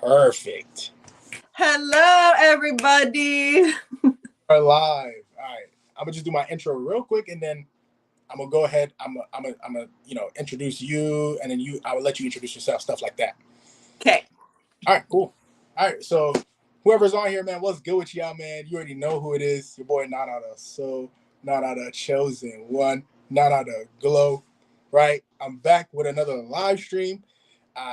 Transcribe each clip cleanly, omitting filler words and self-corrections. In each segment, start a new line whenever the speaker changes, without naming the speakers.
Perfect.
Hello, everybody.
We're live. All right. I'm gonna just do my intro real quick, and then I'm gonna go ahead. I'm gonna introduce you, and then I will let you introduce yourself, stuff like that.
Okay.
All right. Cool. All right. So whoever's on here, man, what's good with y'all, man? You already know who it is. Your boy, not out of chosen one, not out of glow. Right. I'm back with another live stream.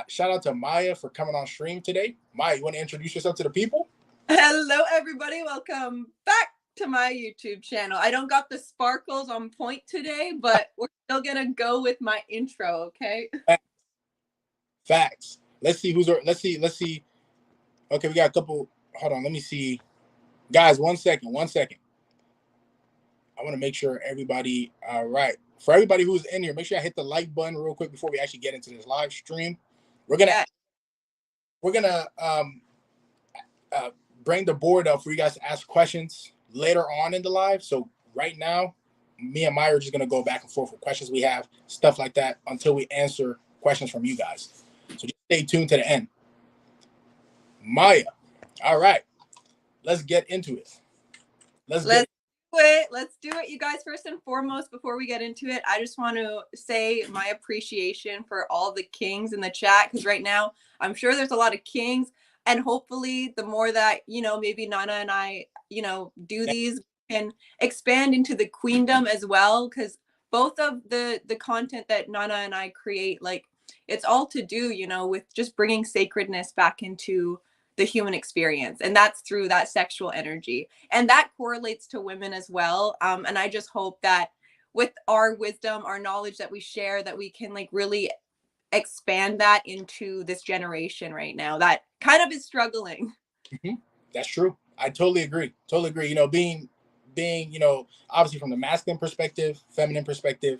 Shout out to Maya for coming on stream today. Maya, you want to introduce yourself to the people?
Hello, everybody. Welcome back to my YouTube channel. I don't got the sparkles on point today, but we're still gonna go with my intro, okay?
Facts. Let's see. Okay, we got a couple. Hold on, let me see. Guys, 1 second. I want to make sure everybody, all right. For everybody who's in here, make sure I hit the like button real quick before we actually get into this live stream. We're gonna bring the board up for you guys to ask questions later on in the live. So right now, me and Maya are just gonna go back and forth with questions we have, stuff like that, until we answer questions from you guys. So just stay tuned to the end. Maya, all right, let's get into it. Let's do
it, you guys. First and foremost, before we get into it, I just want to say my appreciation for all the kings in the chat, because right now I'm sure there's a lot of kings, and hopefully the more that maybe Nana and I do these, can expand into the queendom as well, because both of the content that Nana and I create, like, it's all to do with just bringing sacredness back into the human experience, and that's through that sexual energy, and that correlates to women as well. And I just hope that with our wisdom, our knowledge that we share, that we can like really expand that into this generation right now that kind of is struggling.
Mm-hmm. That's true. I totally agree. Being obviously from the masculine perspective, feminine perspective,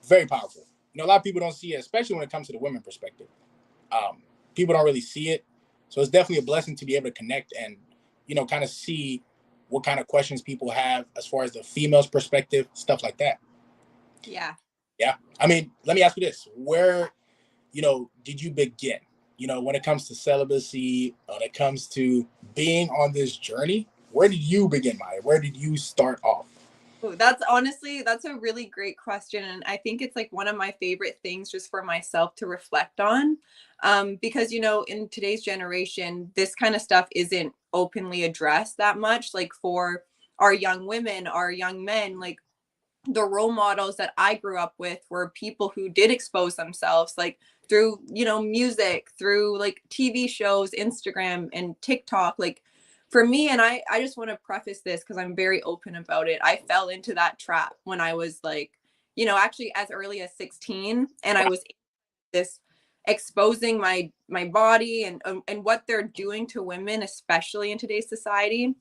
very powerful. A lot of people don't see it, especially when it comes to the women perspective. People don't really see it. So it's definitely a blessing to be able to connect and, kind of see what kind of questions people have as far as the female's perspective, stuff like that.
Yeah.
Yeah. I mean, let me ask you this. Where, did you begin? When it comes to celibacy, when it comes to being on this journey, where did you begin, Maya? Where did you start off?
Oh, that's a really great question. And I think it's like one of my favorite things just for myself to reflect on. Because, in today's generation, this kind of stuff isn't openly addressed that much. Like for our young women, our young men, like the role models that I grew up with were people who did expose themselves, like through, music, through like TV shows, Instagram and TikTok, like for me. And I just want to preface this because I'm very open about it. I fell into that trap when I was like, actually as early as 16, and I was this exposing my body and what they're doing to women, especially in today's society.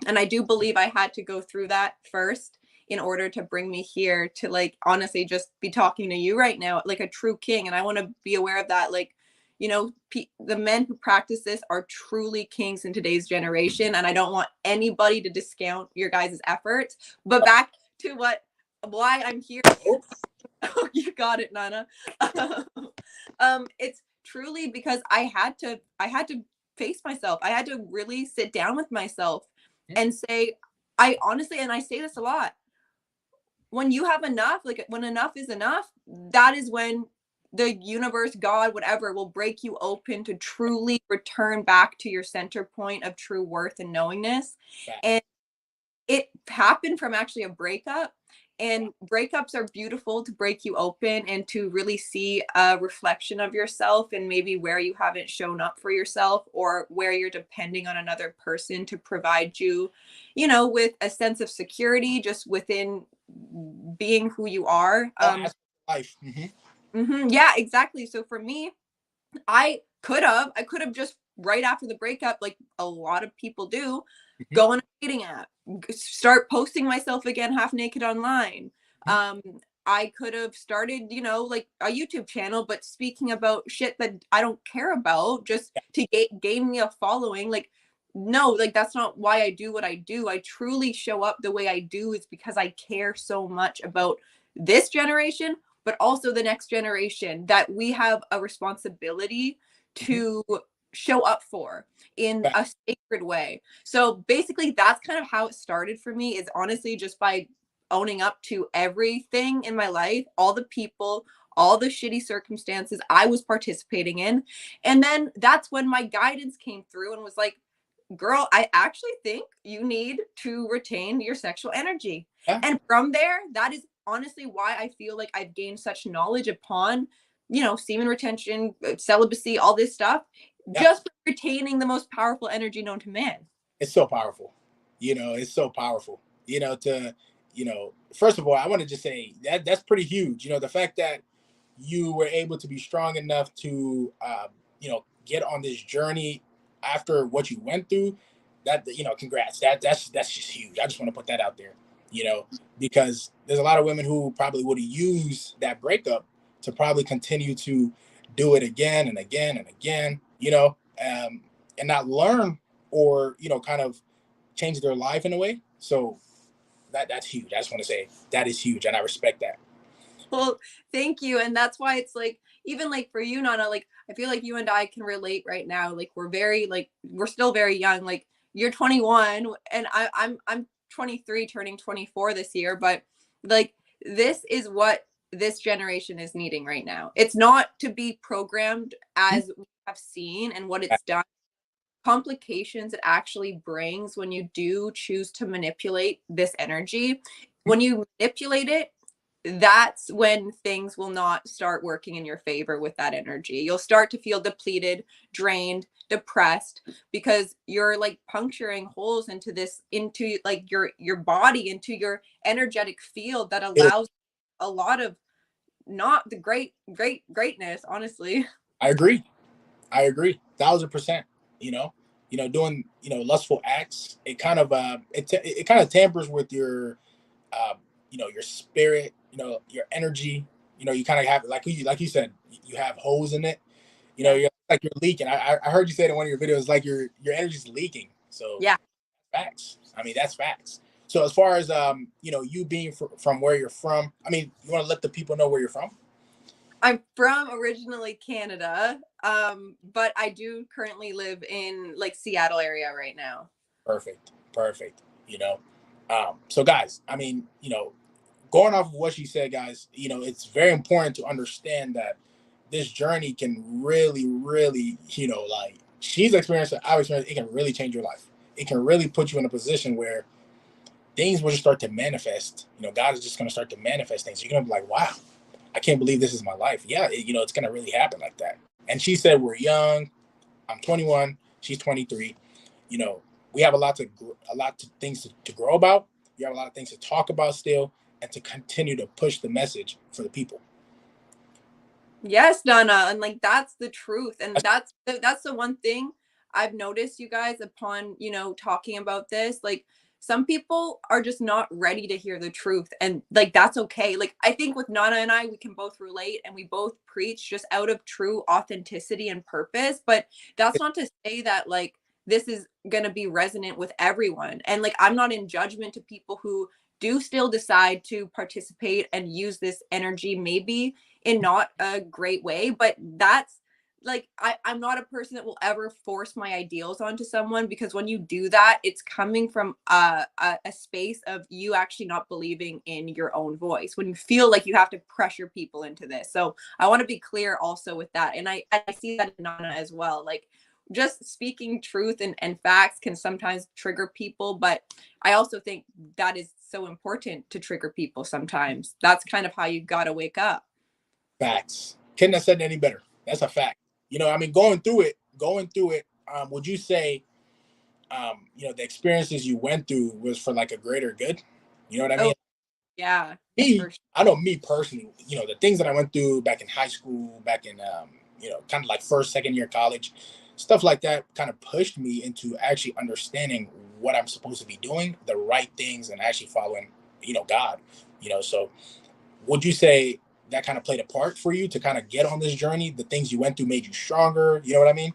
And I do believe I had to go through that first in order to bring me here to like honestly just be talking to you right now like a true king. And I want to be aware of that, like, the men who practice this are truly kings in today's generation, and I don't want anybody to discount your guys' efforts. But back to why I'm here. Oh, you got it, Nana. It's truly because I had to face myself. I had to really sit down with myself and say, I honestly, and I say this a lot, when you have enough, like when enough is enough, that is when the universe, God, whatever, will break you open to truly return back to your center point of true worth and knowingness. Yeah. And it happened from actually a breakup. And breakups are beautiful to break you open and to really see a reflection of yourself and maybe where you haven't shown up for yourself or where you're depending on another person to provide you, with a sense of security just within being who you are.
Life.
Yeah, exactly. So for me, I could have just right after the breakup, like a lot of people do, go on a dating app, start posting myself again half naked online. I could have started, like a YouTube channel, but speaking about shit that I don't care about just to gain me a following. Like, no, like that's not why I do what I do. I truly show up the way I do is because I care so much about this generation, but also the next generation, that we have a responsibility to show up for in a sacred way. So basically that's kind of how it started for me, is honestly just by owning up to everything in my life, all the people, all the shitty circumstances I was participating in. And then that's when my guidance came through and was like, girl, I actually think you need to retain your sexual energy.
Yeah.
And from there, that is honestly why I feel like I've gained such knowledge upon, semen retention, celibacy, all this stuff,
Yeah.
just for retaining the most powerful energy known to man.
It's so powerful. It's so powerful. First of all, I want to just say that that's pretty huge. The fact that you were able to be strong enough to, get on this journey after what you went through. That congrats. That's just huge. I just want to put that out there. Because there's a lot of women who probably would have used that breakup to probably continue to do it again and again and again. And not learn or kind of change their life in a way. So that's huge. I just want to say that is huge, and I respect that.
Well, thank you. And that's why it's like, even like for you, Nana, like I feel like you and I can relate right now. Like we're still very young. Like you're 21 and I'm 23 turning 24 this year, but like this is what this generation is needing right now. It's not to be programmed as we have seen and what it's done. Complications it actually brings when you do choose to manipulate this energy. When you manipulate it, that's when things will not start working in your favor with that energy. You'll start to feel depleted, drained, depressed, because you're like puncturing holes into like your body, into your energetic field that allows a lot of not the greatness, honestly.
I agree. 1,000%. Doing lustful acts. It kind of it kind of tampers with your your spirit. Your energy. You kind of have like you said, you have holes in it. You're like you're leaking. I heard you say it in one of your videos, like your energy's leaking. So
Yeah.
facts. I mean, that's facts. So as far as you being from where you're from, I mean, you want to let the people know where you're from?
I'm from originally Canada, but I do currently live in like Seattle area right now.
Perfect. Perfect. So guys, I mean, going off of what she said, guys, it's very important to understand that this journey can really, really, like she's experienced, I've experienced, it can really change your life. It can really put you in a position where things will just start to manifest. God is just going to start to manifest things. You're going to be like, wow, I can't believe this is my life. Yeah, it's going to really happen like that. And she said, we're young. I'm 21. She's 23. We have a lot of things to grow about. You have a lot of things to talk about still, and to continue to push the message for the people.
Yes, Donna, and like that's the truth, and that's the one thing I've noticed, you guys, upon talking about this. Like some people are just not ready to hear the truth, and like that's okay. Like I think with Nana and I, we can both relate, and we both preach just out of true authenticity and purpose. But that's not to say that like this is gonna be resonant with everyone, and like I'm not in judgment to people who do still decide to participate and use this energy maybe in not a great way, but that's like I'm not a person that will ever force my ideals onto someone, because when you do that, it's coming from a space of you actually not believing in your own voice, when you feel like you have to pressure people into this. So I want to be clear also with that, and I see that in Nana as well. Like just speaking truth and facts can sometimes trigger people, but I also think that is so important to trigger people sometimes. That's kind of how you got to wake up.
Facts. Couldn't have said it any better. That's a fact. I mean, going through it, would you say, the experiences you went through was for like a greater good? You know what I mean?
Oh, yeah,
Me,
for sure.
I know me personally, the things that I went through back in high school, back in, kind of like first, second year college, stuff like that kind of pushed me into actually understanding what I'm supposed to be doing, the right things, and actually following, God, so would you say that kind of played a part for you to kind of get on this journey? The things you went through made you stronger. You know what I mean?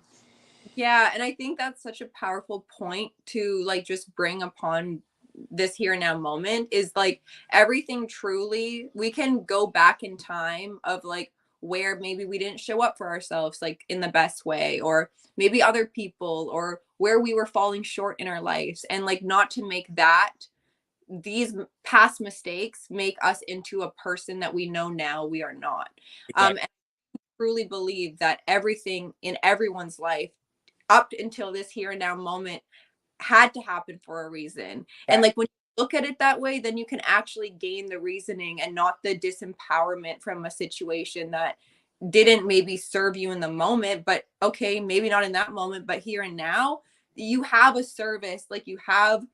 Yeah, and I think that's such a powerful point to like just bring upon this here and now moment, is like everything truly we can go back in time of like where maybe we didn't show up for ourselves like in the best way, or maybe other people, or where we were falling short in our lives, and like not to make these past mistakes make us into a person that we know now we are not.
Exactly.
And I truly believe that everything in everyone's life up until this here and now moment had to happen for a reason. And like when you look at it that way, then you can actually gain the reasoning and not the disempowerment from a situation that didn't maybe serve you in the moment, but okay, maybe not in that moment, but here and now, you have a service, like you have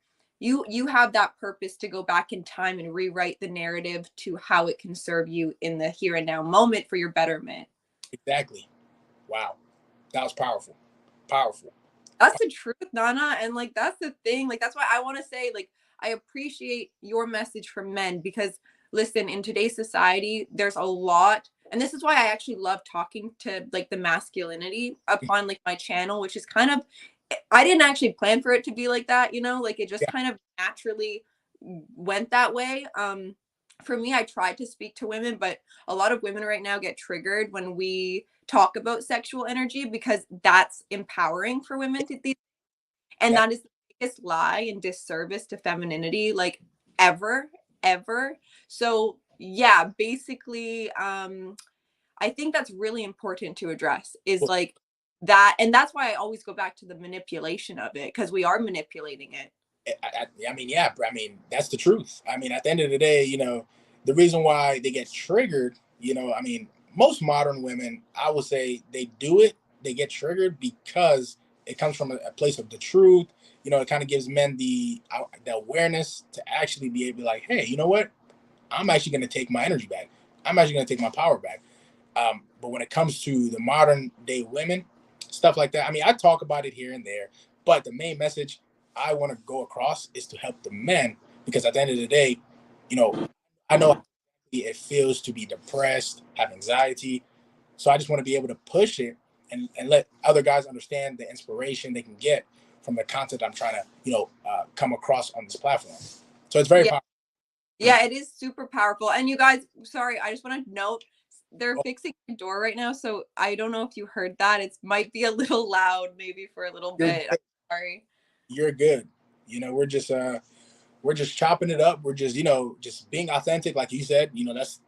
that purpose to go back in time and rewrite the narrative to how it can serve you in the here and now moment for your betterment.
Exactly. Wow. That was powerful. Powerful.
That's the truth, Nana. And like that's the thing. Like that's why I want to say, like, I appreciate your message for men, because listen, in today's society, there's a lot, and this is why I actually love talking to like the masculinity upon like my channel, which is kind of, I didn't actually plan for it to be like that, you know, like it just
Yeah.
kind of naturally went that way. For me, I tried to speak to women, but a lot of women right now get triggered when we talk about sexual energy, because that's empowering for women to be, and
That,
that is the biggest lie and disservice to femininity, like ever. So yeah, basically, I think that's really important to address, is like that, and that's why I always go back to the manipulation of it, because we are manipulating it.
I mean, yeah, I mean, that's the truth. I mean, at the end of the day, you know, the reason why they get triggered, you know, I mean, most modern women, I would say they do it, they get triggered because it comes from a place of the truth. You know, it kind of gives men the awareness to actually be able to, like, hey, you know what? I'm actually going to take my energy back. I'm actually going to take my power back. But when it comes to the modern day women, stuff like that, I mean, I talk about it here and there, but the main message I want to go across is to help the men, because at the end of the day, you know, I know how it feels to be depressed, have anxiety. So I just want to be able to push it and let other guys understand the inspiration they can get from the content I'm trying to, come across on this platform. So it's very
Yeah,
powerful.
yeah, it is super powerful. And you guys, sorry, I just want to note they're fixing the door right now, so I don't know if you heard that. It might be a little loud, maybe for a little
You're
bit. I'm
good.
sorry.
You're good. You know, we're just chopping it up. We're just, just being authentic, like you said. You know, that's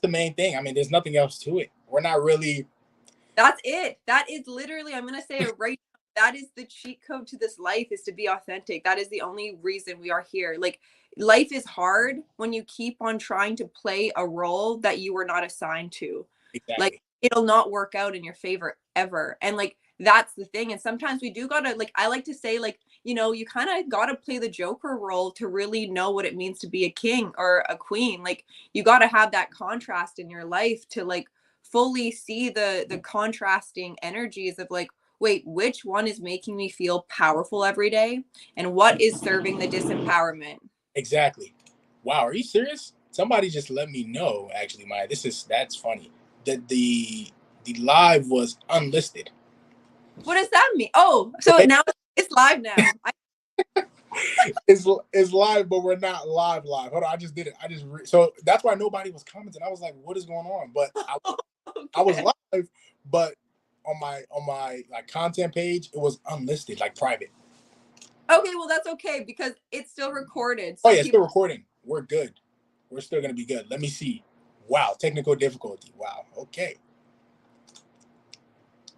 the main thing. I mean, there's nothing else to it. We're not really
That's it. That is literally, I'm going to say it right now. That is the cheat code to this life, is to be authentic. That is the only reason we are here. Like, life is hard when you keep on trying to play a role that you were not assigned to. Like,
exactly.
it'll not work out in your favor ever. And like, that's the thing. And sometimes we do gotta, like, I like to say, like, you kind of gotta play the Joker role to really know what it means to be a king or a queen. Like, you gotta have that contrast in your life to like fully see the contrasting energies of like, wait, which one is making me feel powerful every day, and what is serving the disempowerment.
Exactly. Wow, are you serious? Somebody just let me know. Actually, Maya, that's funny. That the live was unlisted.
What does that mean? Oh, so now it's live now.
It's live, but we're not live. Hold on, I just did it. So that's why nobody was commenting. I was like, what is going on? But I was
Okay.
live, but on my like content page, it was unlisted, like private.
Okay, well that's okay because it's still recorded.
Oh
So
yeah, it's
people,
still recording. We're good. We're still gonna be good. Let me see. Wow, technical difficulty. Wow. Okay.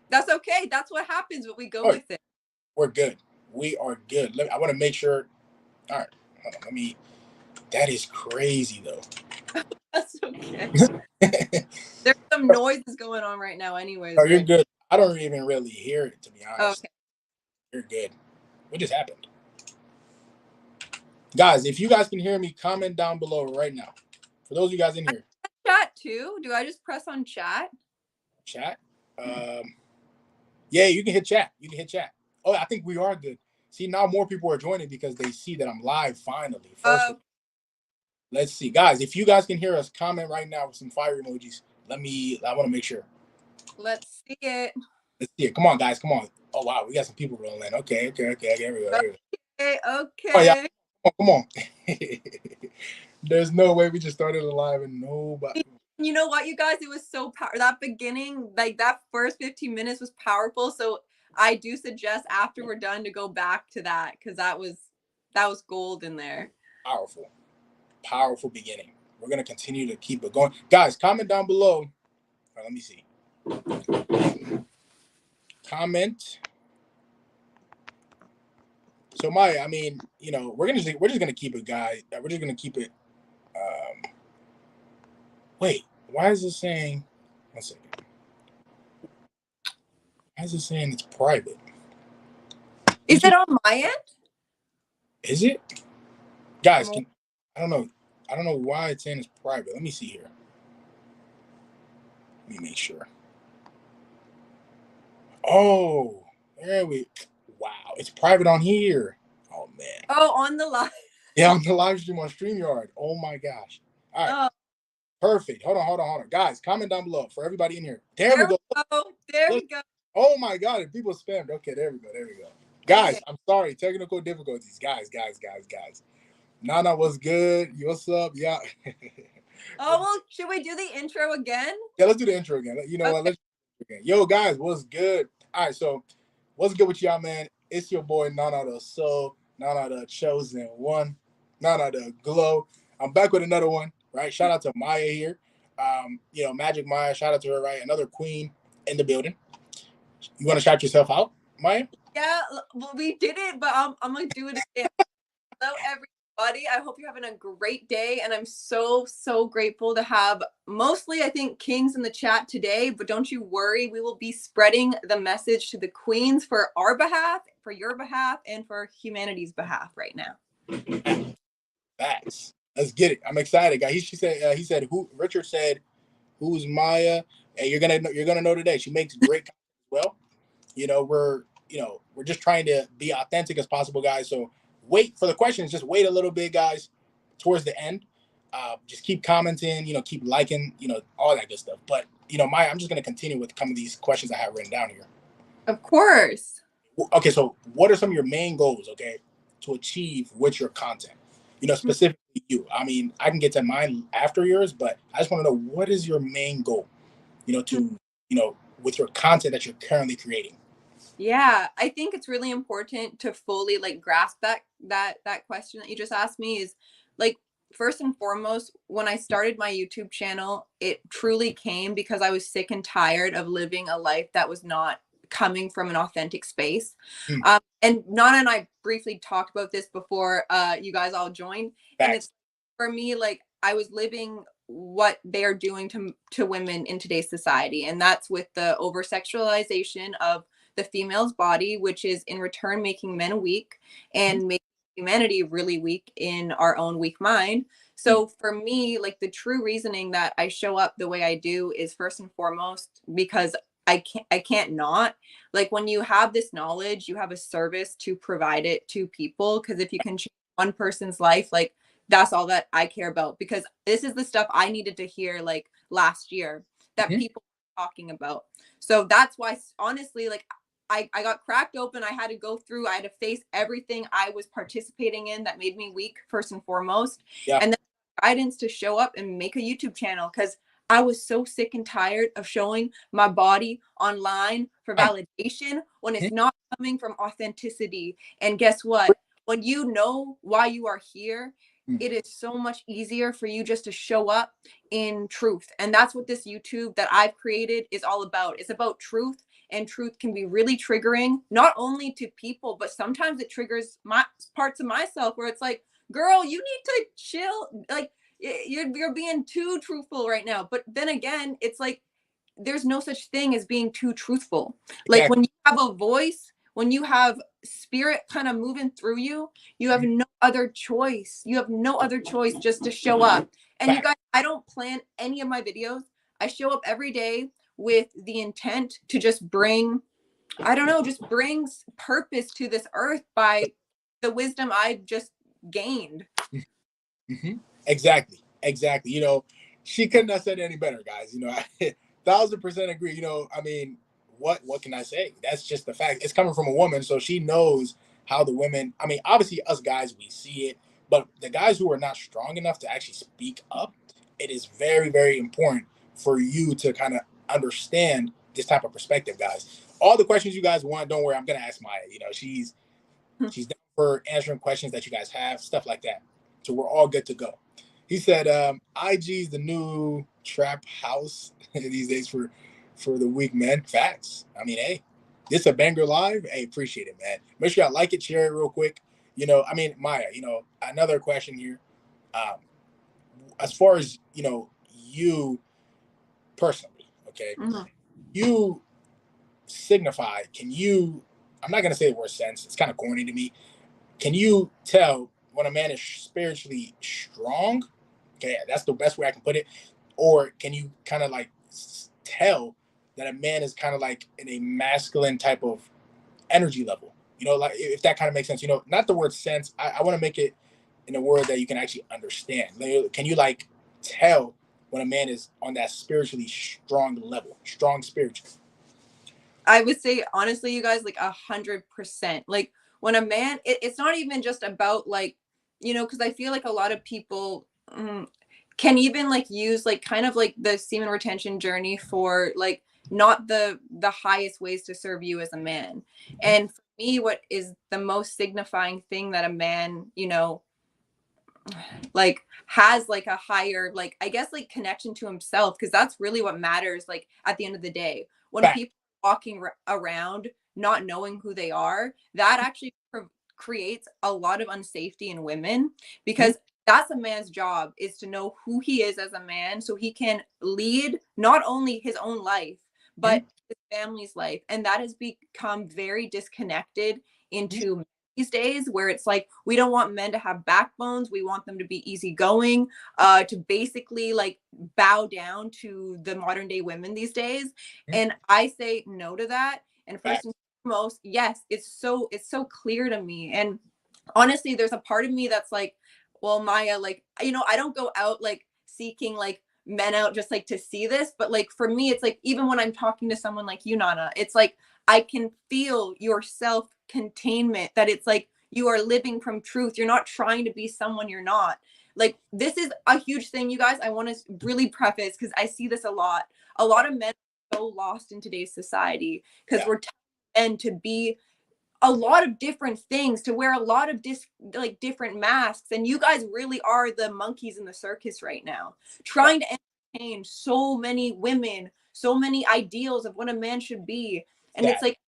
that's okay. That's what happens when we go
Oh,
with it.
we're good. We are good. I want to make sure. All right. Hold on. Let me. That is crazy though.
That's okay. There's some noises going on right now anyways,
No, you're
but
good. I don't even really hear it, to be honest.
okay.
You're good. What just happened? Guys, if you guys can hear me, comment down below right now. For those of you guys in here,
Chat too. Do I just press on chat?
chat. Um, yeah, you can hit chat. You can hit chat. Oh, I think we are good. See, now more people are joining because they see that I'm live finally. First,
Uh,
let's see. Guys, if you guys can hear us, comment right now with some fire emojis. I want to make sure.
let's see it.
Let's see it. Come on, guys. Come on. Oh, wow. We got some people rolling. Okay. Here we go. Here we go.
Okay,
Oh, yeah.
okay.
Come on. There's no way we just started a live and nobody.
You know what, you guys? It was so that beginning, like that first 15 minutes was powerful. So I do suggest after we're done to go back to that because that was gold in there.
Powerful beginning. We're gonna continue to keep it going, guys. Comment down below. All right, let me see. Comment. So Maya, I mean, you know, we're just gonna keep it, guys. We're just gonna keep it. Wait, why is it saying? One second. Why is it saying it's private?
Is it on my end?
Is it? Guys, I don't know. I don't know why it's saying it's private. Let me see here. Let me make sure. Oh, there we. Wow, it's private on here. Oh man.
Oh, on the live.
Yeah, on the live stream on StreamYard. Oh my gosh. All right. Perfect. Hold on. Guys, comment down below for everybody in here. There we go.
There we go.
Oh my God. If people spammed. Okay, there we go. Guys, I'm sorry. Technical difficulties. Guys. Nana, what's good? What's up? Yeah.
Oh, well, should we do the intro again?
Yeah, let's do the intro again. You know what? Let's do it again. Yo, guys, what's good? All right, so what's good with y'all, man? It's your boy, Nana the Soul, Nana the Chosen One, Nana the Glow. I'm back with another one, right? Shout out to Maya here. You know, Magic Maya, shout out to her, right? Another queen in the building. You want to shout yourself out, Maya?
Yeah, well, we did it, but I'm going to do it again. Hello, everybody. I hope you're having a great day, and I'm so grateful to have mostly, I think, kings in the chat today, but don't you worry. We will be spreading the message to the queens for our behalf, for your behalf, and for humanity's behalf right now.
Facts. Let's get it. I'm excited, guys. He said, who? Richard said, who's Maya? And you're gonna know today. She makes great content as well. You know, we're just trying to be authentic as possible, guys. So wait for the questions. Just wait a little bit, guys, towards the end. Just keep commenting, keep liking, all that good stuff. But, Maya, I'm just going to continue with some of these questions I have written down here.
Of course.
Okay, so what are some of your main goals, okay, to achieve with your content? Specifically you. I mean, I can get to mine after yours, but I just want to know, what is your main goal, with your content that you're currently creating?
Yeah, I think it's really important to fully grasp that question that you just asked me is first and foremost, when I started my YouTube channel, it truly came because I was sick and tired of living a life that was not coming from an authentic space. And Nana and I briefly talked about this before you guys all joined.
Facts.
And it's for me, I was living what they are doing to women in today's society. And that's with the over sexualization of the female's body, which is in return making men weak and making humanity really weak in our own weak mind. So for me, the true reasoning that I show up the way I do is first and foremost because I can't not. When you have this knowledge, you have a service to provide it to people, because if you can change one person's life, that's all that I care about, because this is the stuff I needed to hear last year that people were talking about. So that's why, honestly, I got cracked open. I had to go through, I had to face everything I was participating in that made me weak, first and foremost. Yeah. And then guidance to show up and make a YouTube channel, because I was so sick and tired of showing my body online for validation when it's not coming from authenticity. And guess what? When you know why you are here, it is so much easier for you just to show up in truth. And that's what this YouTube that I've created is all about. It's about truth. And truth can be really triggering, not only to people, but sometimes it triggers my parts of myself where it's like, girl, you need to chill. You're being too truthful right now. But then again, it's there's no such thing as being too truthful. When you have a voice, when you have spirit kind of moving through you, you have no other choice. You have no other choice just to show up. And you guys, I don't plan any of my videos. I show up every day with the intent to just bring, just brings purpose to this earth by the wisdom I've just gained.
Exactly. She couldn't have said it any better, guys. I 1000% agree. I mean, what can I say? That's just the fact. It's coming from a woman, so she knows how the women, I mean, obviously us guys, we see it, but the guys who are not strong enough to actually speak up, it is very, very important for you to kind of understand this type of perspective, guys. All the questions you guys want, don't worry, I'm gonna ask Maya. You know, she's down for answering questions that you guys have, stuff like that. So we're all good to go. He said, "IG's the new trap house these days for the weak men." Facts. I mean, hey, this a banger live. Hey, appreciate it, man. Make sure y'all like it, share it real quick. You know, I mean, Maya. You know, another question here. Um, as far as you personally, okay,
Mm-hmm.
you signify. Can you? I'm not gonna say the word sense. It's kind of corny to me. Can you tell when a man is spiritually strong? Okay, that's the best way I can put it. Or can you kind of like tell that a man is kind of like in a masculine type of energy level? You know, like if that kind of makes sense. You know, not the word sense. I want to make it in a word that you can actually understand. Like, can you like tell when a man is on that spiritually strong level, strong spiritually?
I would say honestly, you guys, like 100%. Like when a man, it's not even just about like, because I feel like a lot of people can even like use like kind of like the semen retention journey for like not the highest ways to serve you as a man. And for me, what is the most signifying thing that a man, like has like a higher like I guess like connection to himself, because that's really what matters like at the end of the day. When
Fact.
people are walking around not knowing who they are, that actually creates a lot of unsafety in women,
Mhm.
because that's a man's job, is to know who he is as a man so he can lead not only his own life but
Mhm.
his family's life. And that has become very disconnected
Mhm.
into these days, where it's like we don't want men to have backbones, we want them to be easygoing, to basically like bow down to the modern day women these days.
Mhm.
And I say no to that. And first
Fact.
and foremost, yes, it's so clear to me. And honestly, there's a part of me that's like, well, Maya, like, I don't go out like seeking like men out just like to see this, but like for me it's like even when I'm talking to someone like you, Nana, it's like I can feel your self containment, that it's like you are living from truth. You're not trying to be someone you're not. Like this is a huge thing, you guys. I want to really preface, because I see this a lot. A lot of men are so lost in today's society because
Yeah.
we're telling men to be a lot of different things, to wear a lot of like different masks, and you guys really are the monkeys in the circus right now,
Fact.
trying to entertain so many women, so many ideals of what a man should be. And it's
That.
like,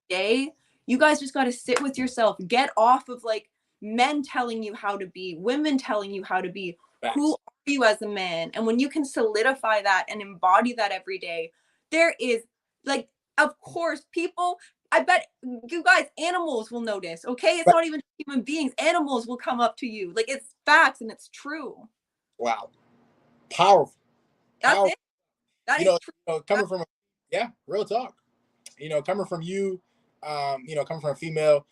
day, you guys just got to sit with yourself, get off of like men telling you how to be, women telling you how to be. Who
Facts.
are you as a man? And when you can solidify that and embody that every day, there is like, of course, people, I bet you guys, animals will notice. Okay, it's
Fact.
not even human beings, animals will come up to you. Like, it's facts and it's true.
Wow. Powerful.
That's
Powerful.
it. That
You
is
know,
true.
coming from yeah, real talk. Coming from you, coming from a female.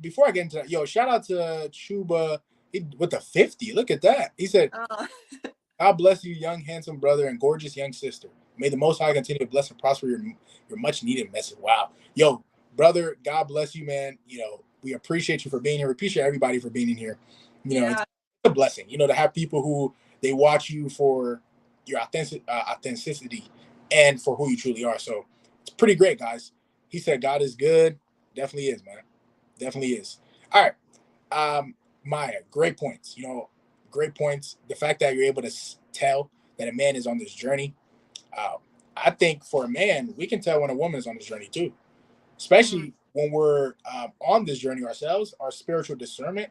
Before I get into that, shout out to Chuba with the 50. Look at that. He said,
uh,
"God bless you, young handsome brother and gorgeous young sister. May the Most High continue to bless and prosper your much needed message." Wow, brother, God bless you, man. We appreciate you for being here. We appreciate everybody for being in here. It's
yeah.
a blessing. To have people who they watch you for your authenticity and for who you truly are. So it's pretty great, guys. He said God is good. Definitely is, man. Definitely is. All right. Maya, great points. Great points. The fact that you're able to tell that a man is on this journey. Uh, I think for a man, we can tell when a woman is on this journey too,
Mhm.
especially when we're on this journey ourselves, our spiritual discernment.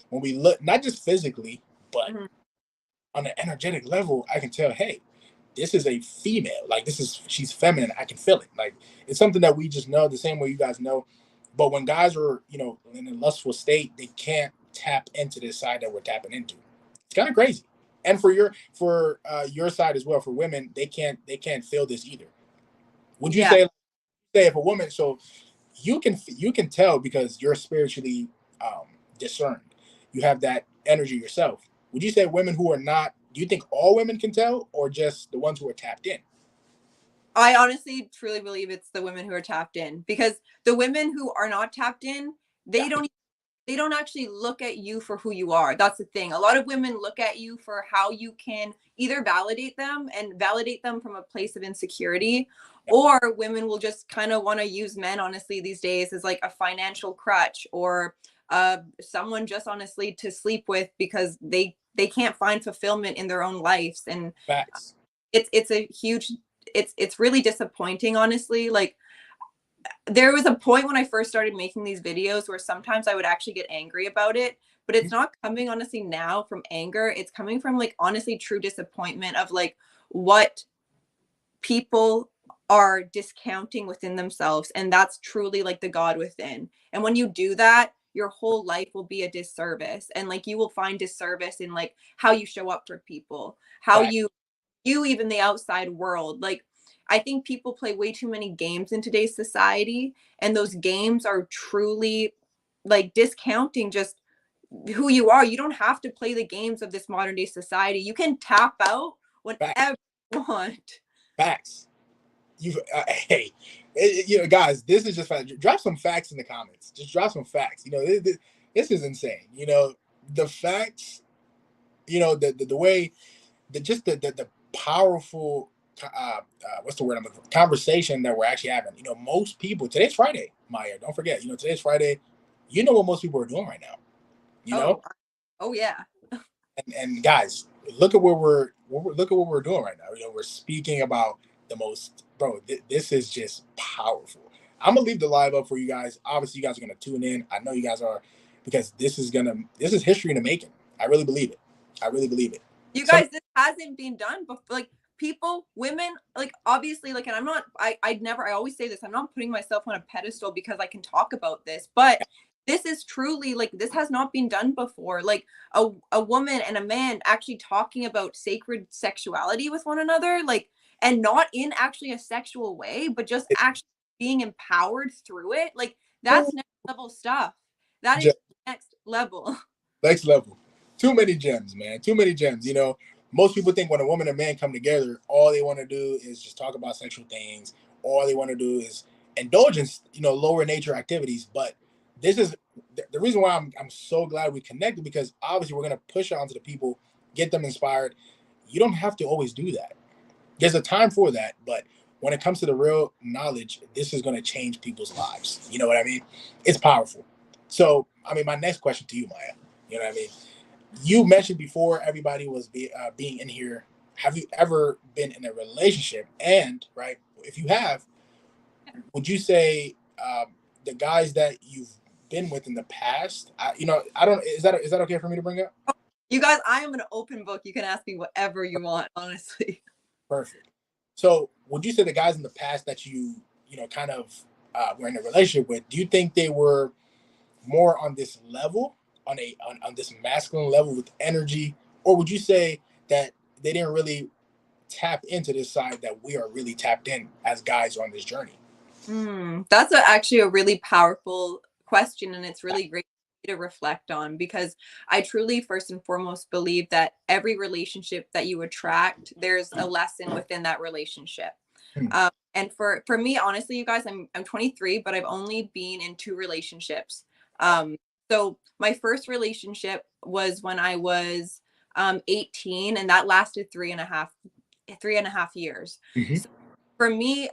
When we look, not just physically, but
Mhm.
on an energetic level, I can tell, hey, this is a female. Like she's feminine. I can feel it. Like it's something that we just know the same way you guys know. But when guys are, in a lustful state, they can't tap into this side that we're tapping into. It's kind of crazy. And for your side as well, for women, they can't feel this either. Would you
Yeah.
say if a woman, so you can tell because you're spiritually discerned, you have that energy yourself. Would you say women who are not? Do you think all women can tell, or just the ones who are tapped in?
I honestly truly believe it's the women who are tapped in, because the women who are not tapped in,
Yeah.
they don't they don't actually look at you for who you are. That's the thing. A lot of women look at you for how you can either validate them and validate them from a place of insecurity, or women will just kind of want to use men, honestly, these days as like a financial crutch, or someone just honestly to sleep with because they can't find fulfillment in their own lives. And
Facts.
it's a huge, it's really disappointing, honestly. Like, there was a point when I first started making these videos where sometimes I would actually get angry about it, but it's not coming honestly now from anger. It's coming from like honestly true disappointment of like what people are discounting within themselves. And that's truly like the God within. And when you do that, your whole life will be a disservice. And like you will find disservice in like how you show up for people, how
Facts.
you even the outside world. Like, I think people play way too many games in today's society, and those games are truly like discounting just who you are. You don't have to play the games of this modern day society. You can tap out
Facts.
whenever you want.
Facts. You hey, you know, guys, this is just fact. Drop some facts in the comments. Just drop some facts. You know, this is insane. You know, the facts. You know, the way, the powerful, what's the word I'm looking for? Conversation that we're actually having. You know, most people. Today's Friday, Maya. Don't forget. You know, today's Friday. You know what most people are doing right now. You know,
Oh, oh yeah.
and guys, look at look at what we're doing right now. You know, we're speaking about the most, bro. This is just powerful. I'm gonna leave the live up for you guys. Obviously, you guys are gonna tune in. I know you guys are, because this is history in the making. I really believe it. I really believe it.
You
Some
guys, this hasn't been done before. Like, people, women, like obviously, like, and I'm not, I'd never, I always say this, I'm not putting myself on a pedestal because I can talk about this, but this is truly like, this has not been done before. Like a woman and a man actually talking about sacred sexuality with one another, like, and not in actually a sexual way, but just actually being empowered through it. Like, that's next level stuff. That is next level.
next level. Too many gems, man. Too many gems. You know, most people think when a woman and man come together, all they want to do is just talk about sexual things. All they want to do is indulge in, you know, lower nature activities. But this is the reason why I'm so glad we connected, because obviously we're gonna push it onto the people, get them inspired. You don't have to always do that. There's a time for that, but when it comes to the real knowledge, this is going to change people's lives. You know what I mean? It's powerful. So, I mean, my next question to you, Maya, you know what I mean? You mentioned before everybody was being in here. Have you ever been in a relationship? And, right, if you have, would you say the guys that you've been with in the past, you know, I don't, is that okay for me to bring up?
You guys, I am an open book. You can ask me whatever you want, honestly.
Perfect. So, would you say the guys in the past that you know, kind of were in a relationship with, do you think they were more on this level, on this masculine level with energy, or would you say that they didn't really tap into this side that we are really tapped in as guys on this journey?
That's actually a really powerful question, and it's really great to reflect on, because I truly, first and foremost, believe that every relationship that you attract, there's a lesson within that relationship.
Hmm.
And for me, honestly, you guys, I'm 23, but I've only been in two relationships. So my first relationship was when I was 18, and that lasted 3.5 years.
Mm-hmm.
So for me,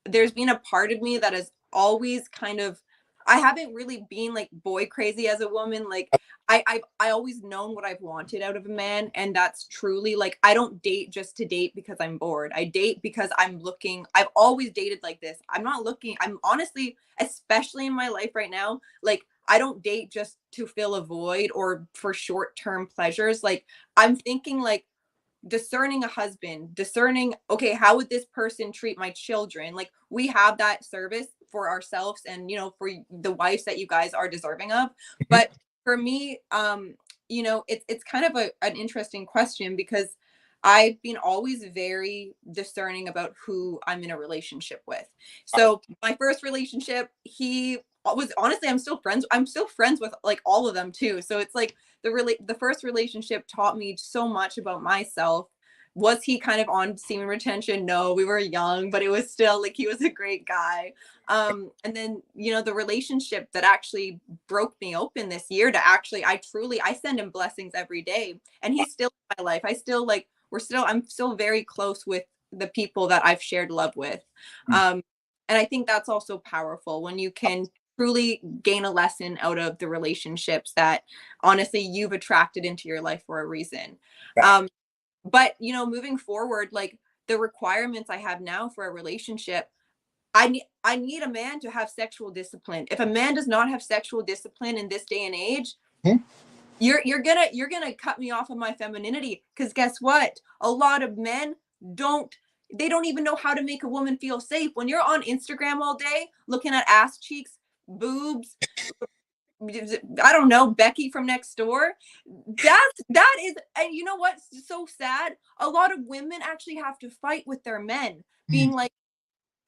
there's been a part of me that has always kind of, I haven't really been like boy crazy as a woman. Like, I always known what I've wanted out of a man, and that's truly like, I don't date just to date because I'm bored. I date because I'm looking. I've always dated like this. I'm not looking. I'm honestly, especially in my life right now, like, I don't date just to fill a void or for short-term pleasures. Like, I'm thinking like discerning a husband, discerning, okay, how would this person treat my children? Like, we have that service for ourselves and, you know, for the wives that you guys are deserving of. But for me, you know, it's kind of an interesting question, because I've been always very discerning about who I'm in a relationship with. So my first relationship, he was, honestly, I'm still friends with like all of them too. So it's like the first relationship taught me so much about myself, Was he kind of on semen retention? No, we were young, but it was still like he was a great guy. And then, you know, the relationship that actually broke me open this year to actually, I send him blessings every day, and he's still in my life. I'm still very close with the people that I've shared love with. And I think that's also powerful when you can truly gain a lesson out of the relationships that honestly you've attracted into your life for a reason. But you know, moving forward, like the requirements I have now for a relationship, I need a man to have sexual discipline. If a man does not have sexual discipline in this day and age, you're gonna cut me off of my femininity. Because guess what? A lot of men don't even know how to make a woman feel safe. When you're on Instagram all day looking at ass cheeks, boobs, I don't know, Becky from next door. That is, and you know what's so sad? A lot of women actually have to fight with their men, being like,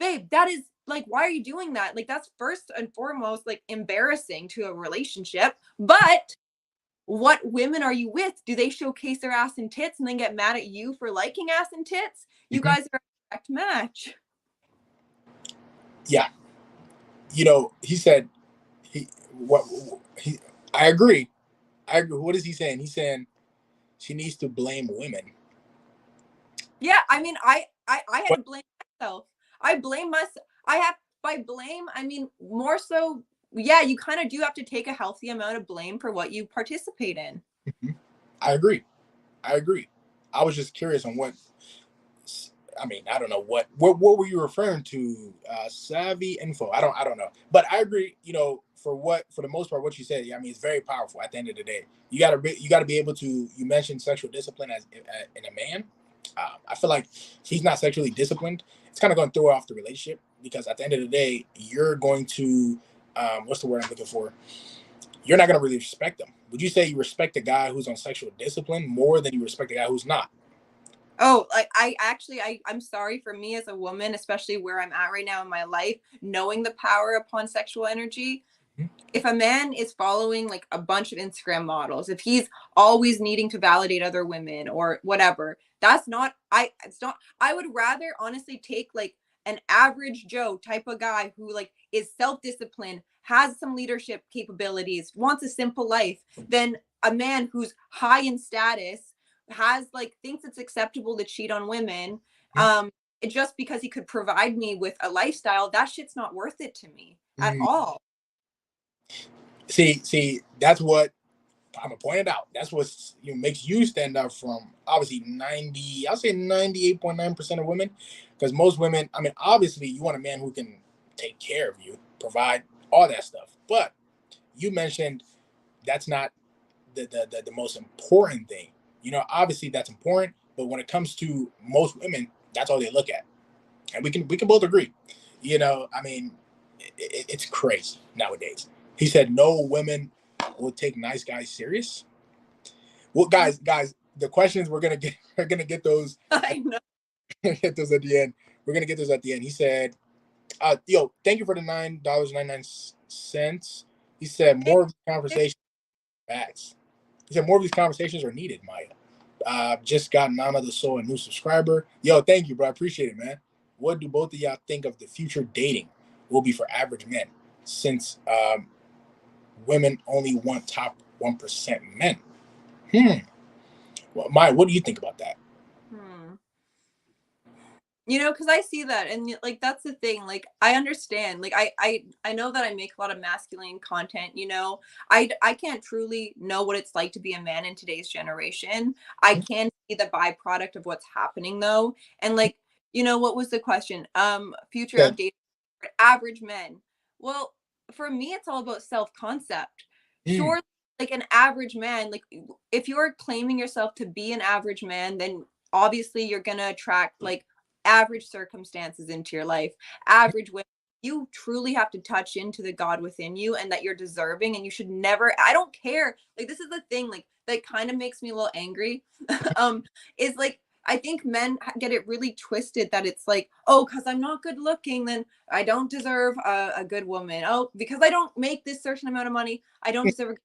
babe, that is like, why are you doing that? Like, that's first and foremost like embarrassing to a relationship. But what women are you with? Do they showcase their ass and tits and then get mad at you for liking ass and tits? You guys are a perfect match.
Yeah. You know, he said I agree. I agree. What is he saying? He's saying she needs to blame women.
Yeah, I mean, I had to blame myself. I blame myself. By blame, I mean more so, yeah, you kind of do have to take a healthy amount of blame for what you participate in.
I agree. I was just curious on what. I mean, I don't know what were you referring to? Savvy info. I don't know, but I agree. You know, for the most part, what you said. I mean, it's very powerful. At the end of the day, you gotta be able to. You mentioned sexual discipline as in a man. I feel like if he's not sexually disciplined, it's kind of going to throw off the relationship, because at the end of the day, you're going to what's the word I'm looking for? You're not going to really respect them. Would you say you respect a guy who's on sexual discipline more than you respect a guy who's not?
Oh, like I'm sorry, for me as a woman, especially where I'm at right now in my life, knowing the power upon sexual energy. If a man is following like a bunch of Instagram models, if he's always needing to validate other women or whatever, it's not, I would rather honestly take like an average Joe type of guy who like is self-disciplined, has some leadership capabilities, wants a simple life, than a man who's high in status, has like thinks it's acceptable to cheat on women, just because he could provide me with a lifestyle. That shit's not worth it to me at all.
See, that's what I'm gonna point it out. That's what makes you stand out from obviously 90. I'll say 98.9% of women, because most women. I mean, obviously, you want a man who can take care of you, provide all that stuff. But you mentioned that's not the most important thing. You know, obviously that's important, but when it comes to most women, that's all they look at, and we can both agree. You know, I mean, it's crazy nowadays. He said no women will take nice guys serious. Well, guys, the questions we're gonna get those.
I know.
Get those at the end. We're gonna get those at the end. He said, "Yo, thank you for the $9.99." He said more of the conversation facts. He said more of these conversations are needed, Maya. Just got Nana the Soul, a new subscriber. Yo, thank you, bro. I appreciate it, man. What do both of y'all think of the future dating will be for average men, since women only want top 1% men? Well, Maya, what do you think about that?
You know, because I see that, and like that's the thing. Like I understand. Like I know that I make a lot of masculine content. You know, I can't truly know what it's like to be a man in today's generation. I can see the byproduct of what's happening though, and like, you know, what was the question? Future
Yeah.
of dating for average men. Well, for me, it's all about self concept. Sure, like an average man. Like if you're claiming yourself to be an average man, then obviously you're gonna attract like average circumstances into your life, average women. You truly have to touch into the God within you and that you're deserving, and you should never, I don't care. Like this is the thing, like that kind of makes me a little angry. Is like I think men get it really twisted that it's like, oh, because I'm not good looking, then I don't deserve a good woman. Oh, because I don't make this certain amount of money, I don't deserve.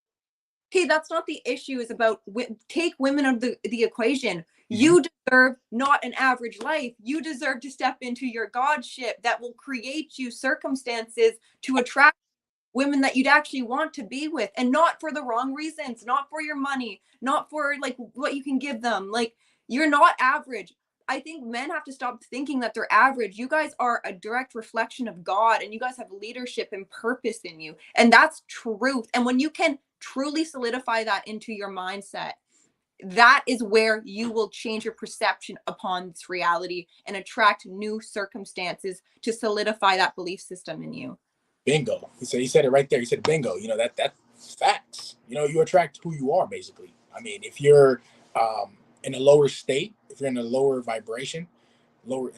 Okay, that's not the issue. Is about take women out of the equation. You deserve not an average life. You deserve to step into your godship that will create you circumstances to attract women that you'd actually want to be with, and not for the wrong reasons, not for your money, not for like what you can give them. Like, you're not average. I think men have to stop thinking that they're average. You guys are a direct reflection of God, and you guys have leadership and purpose in you. And that's truth. And when you can truly solidify that into your mindset, that is where you will change your perception upon this reality and attract new circumstances to solidify that belief system in you.
Bingo. He said it right there. He said bingo. You know, that's facts. You know, you attract who you are, basically. I mean, if you're in a lower state, if you're in a lower vibration, low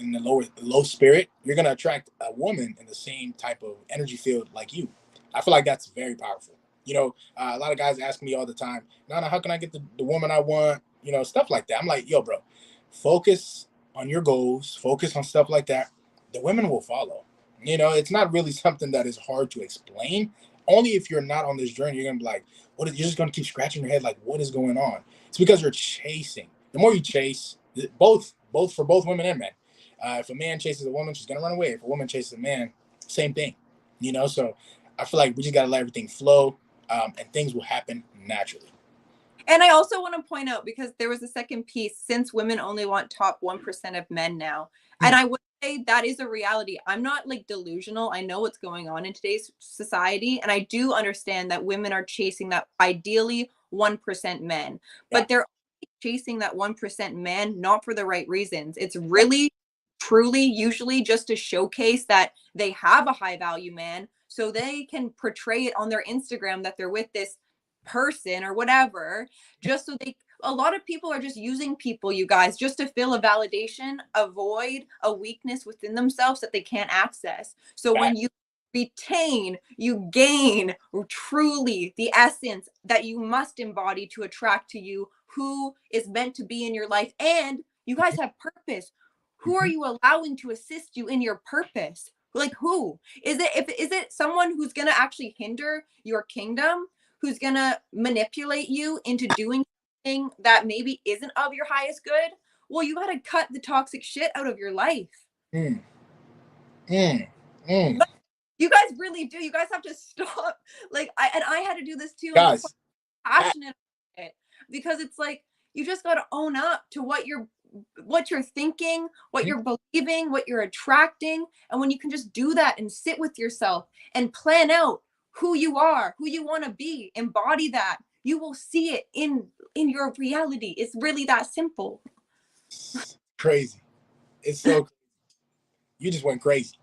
spirit, you're gonna attract a woman in the same type of energy field like you. I feel like that's very powerful. You know, a lot of guys ask me all the time, Nana, how can I get the woman I want? You know, stuff like that. I'm like, yo, bro, focus on your goals, focus on stuff like that. The women will follow. You know, it's not really something that is hard to explain. Only if you're not on this journey, you're gonna be like, what is, you're just gonna keep scratching your head, like, what is going on? It's because you're chasing. The more you chase, both for both women and men. If a man chases a woman, she's gonna run away. If a woman chases a man, same thing. You know, so I feel like we just gotta let everything flow, and things will happen naturally.
And I also want to point out, because there was a second piece, since women only want top 1% of men now. And I would say that is a reality. I'm not like delusional. I know what's going on in today's society. And I do understand that women are chasing that ideally 1% men, but they're chasing that 1% man, not for the right reasons. It's really, truly, usually just to showcase that they have a high value man, so they can portray it on their Instagram that they're with this person or whatever, just so they, a lot of people are just using people, you guys, just to fill a validation, avoid a weakness within themselves that they can't access. So when you retain, you gain truly the essence that you must embody to attract to you who is meant to be in your life. And you guys have purpose. Who are you allowing to assist you in your purpose? Like, who is it? If is it someone who's going to actually hinder your kingdom, who's going to manipulate you into doing something that maybe isn't of your highest good? Well, you got to cut the toxic shit out of your life.
Mm. Mm. Mm.
You guys really do. You guys have to stop. Like, I had to do this too. And
Guys,
that's why I'm passionate about it, because it's like, you just got to own up to what you're thinking, what you're believing, what you're attracting. And when you can just do that and sit with yourself and plan out who you are, who you want to be, embody that, you will see it in your reality. It's really that simple.
Crazy. It's so you just went crazy.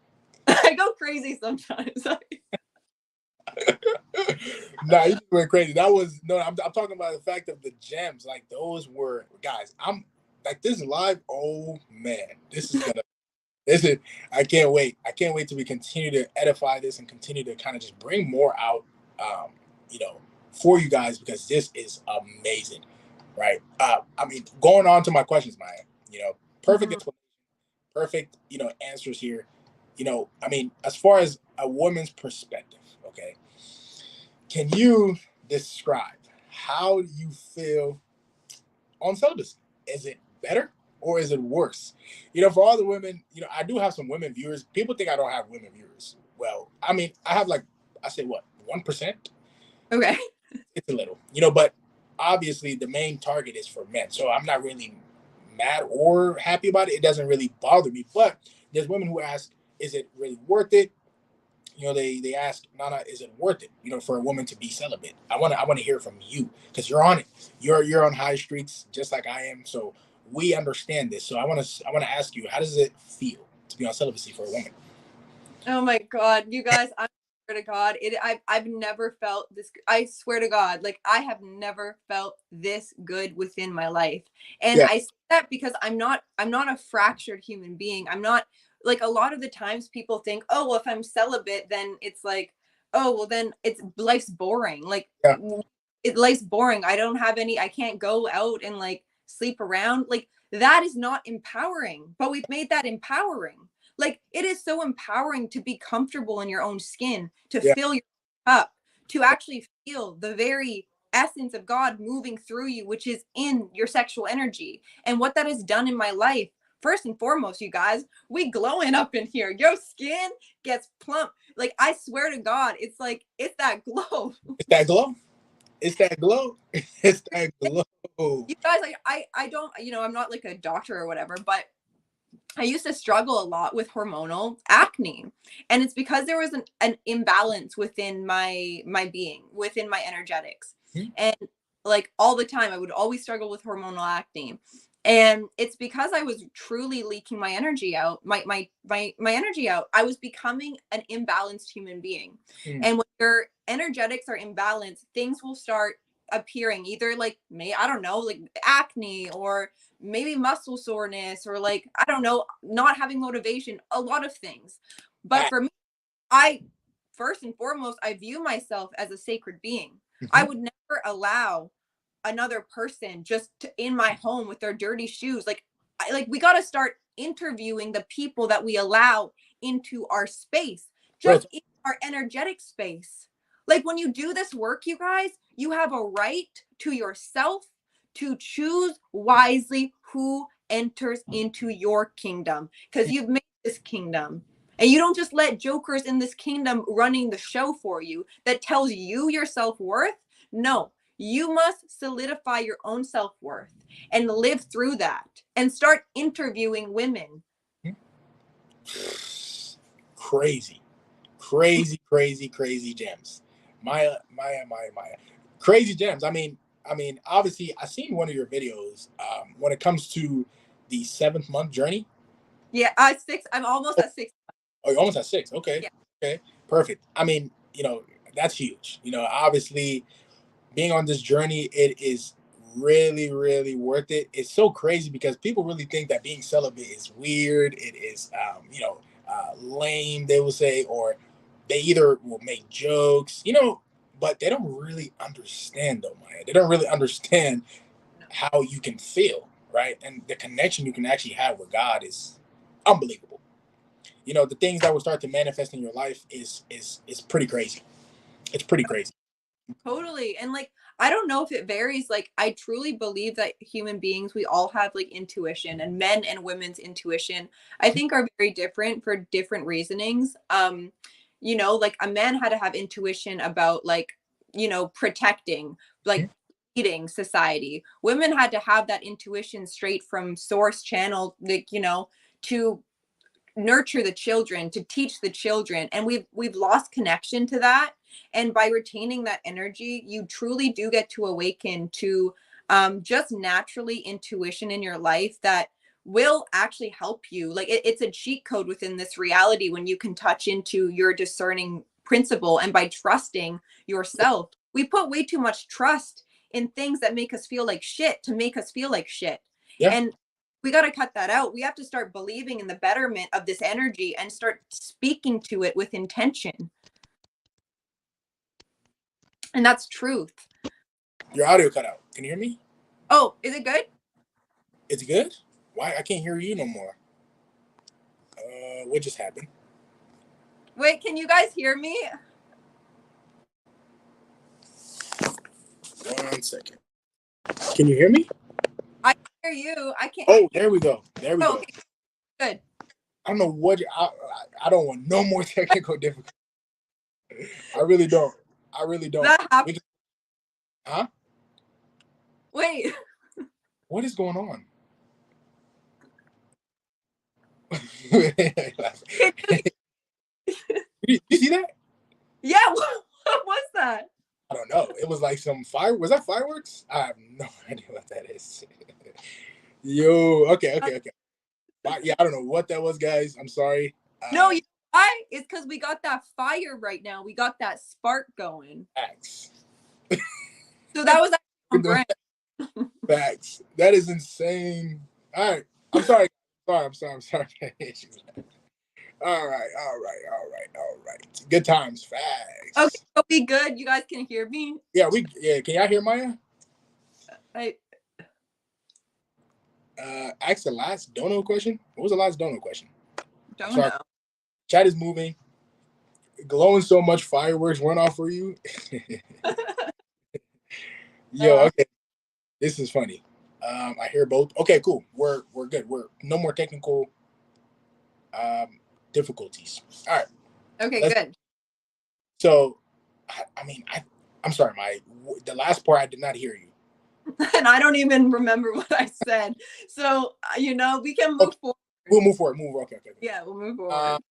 I go crazy sometimes.
Nah, you just went crazy. That was no. I'm talking about the fact of the gems. Like, those were, guys. I'm like, this live. Oh man, this is gonna. This is. I can't wait. I can't wait till we continue to edify this and continue to kind of just bring more out. You know, for you guys, because this is amazing, right? I mean, going on to my questions, Maya. You know, perfect explanation, perfect. You know, answers here. You know, I mean, as far as a woman's perspective, okay. Can you describe how you feel on celibacy? Is it better or is it worse? You know, for all the women, you know, I do have some women viewers. People think I don't have women viewers. Well, I mean, I have, like, I say what, 1%?
Okay.
It's a little, you know, but obviously the main target is for men. So I'm not really mad or happy about it. It doesn't really bother me. But there's women who ask, is it really worth it? You know, they ask, Nana, is it worth it, you know, for a woman to be celibate? I want to hear from you, because you're on it. You're on high streets just like I am. So we understand this. So I want to ask you, how does it feel to be on celibacy for a woman?
Oh my God, you guys, I swear to God, I've never felt this. I swear to God, like, I have never felt this good within my life. And I say that because I'm not a fractured human being. I'm not, like, a lot of the times people think, oh, well, if I'm celibate, then it's like, oh, well, then it's life's boring. Like, life's boring. I can't go out and like sleep around. Like, that is not empowering, but we've made that empowering. Like, it is so empowering to be comfortable in your own skin, to fill your cup, to actually feel the very essence of God moving through you, which is in your sexual energy. And what that has done in my life, first and foremost, you guys, we glowing up in here. Your skin gets plump. Like, I swear to God, it's like, it's that glow.
It's that glow. It's that glow. It's that glow.
You guys, like, I don't, you know, I'm not like a doctor or whatever, but I used to struggle a lot with hormonal acne, and it's because there was an imbalance within my being, within my energetics.
Hmm.
And like all the time I would always struggle with hormonal acne. And it's because I was truly leaking my energy out, my energy out. I was becoming an imbalanced human being.
Hmm.
And when your energetics are imbalanced, things will start appearing, either like, I don't know, like acne, or maybe muscle soreness, or like, I don't know, not having motivation, a lot of things. But for me, I, first and foremost, I view myself as a sacred being. I would never allow another person just in my home with their dirty shoes. Like, we got to start interviewing the people that we allow into our space, just in our energetic space. Like, when you do this work, you guys, you have a right to yourself to choose wisely who enters into your kingdom, because you've made this kingdom. And you don't just let jokers in this kingdom running the show for you that tells you your self-worth. No, you must solidify your own self-worth and live through that and start interviewing women.
Crazy, crazy gems. Maya. Crazy gems. Obviously, I seen one of your videos when it comes to the 7th month journey.
Yeah, 6. I'm almost at 6.
Oh, you're almost at 6. Okay.
Yeah.
Okay. Perfect. That's huge. Obviously, being on this journey, it is really, really worth it. It's so crazy because people really think that being celibate is weird. It is, lame, they will say, or they either will make jokes, but they don't really understand, though, Maya. They don't really understand how you can feel, right? And the connection you can actually have with God is unbelievable. The things that will start to manifest in your life is pretty crazy. It's pretty crazy.
Totally. And like, I don't know if it varies. Like, I truly believe that human beings, we all have like intuition, and men and women's intuition, I think, are very different for different reasonings. Like, a man had to have intuition about, like, protecting, like, leading society. Women had to have that intuition straight from source channel, like, to nurture the children, to teach the children. And we've lost connection to that. And by retaining that energy, you truly do get to awaken to just naturally intuition in your life that will actually help you. Like, it's a cheat code within this reality when you can touch into your discerning principle. And by trusting yourself, we put way too much trust in things that make us feel like shit to make us feel like shit.
Yeah.
And we got to cut that out. We have to start believing in the betterment of this energy and start speaking to it with intention. And that's truth.
Your audio cut out. Can you hear me?
Oh, is it good?
It's good? Why? I can't hear you no more. What just happened?
Wait, can you guys hear me?
1 second. Can you hear me?
I can hear you. I can't.
Oh, there we go. There we go.
Okay, good.
I don't know what I don't want no more technical difficulties. I really don't. I really don't.
That happened.
Huh?
Wait.
What is going on? you see that?
Yeah, what was that?
I don't know. It was like some fire. Was that fireworks? I have no idea what that is. Yo, okay. Yeah, I don't know what that was, guys. I'm sorry.
No, why? It's because we got that fire right now. We got that spark going.
Facts.
So that was on brand.
Facts. That is insane. All right. I'm sorry. I'm sorry. All right. Good times. Facts.
Okay, so we good. You guys can hear me.
Yeah, can y'all hear Maya? Ask the last dono question. What was the last dono question?
Don't know.
Chat is moving. Glowing so much fireworks went off for you. Yo, okay, this is funny. I hear both. Okay, cool. We're good. We're no more technical difficulties. All right.
Okay,
Let's.
good.
So, I mean, I'm sorry, the last part I did not hear you.
And I don't even remember what I said. So, we can move
Okay,
forward.
we'll move forward. Okay.
Yeah, we'll move
Uh,
forward.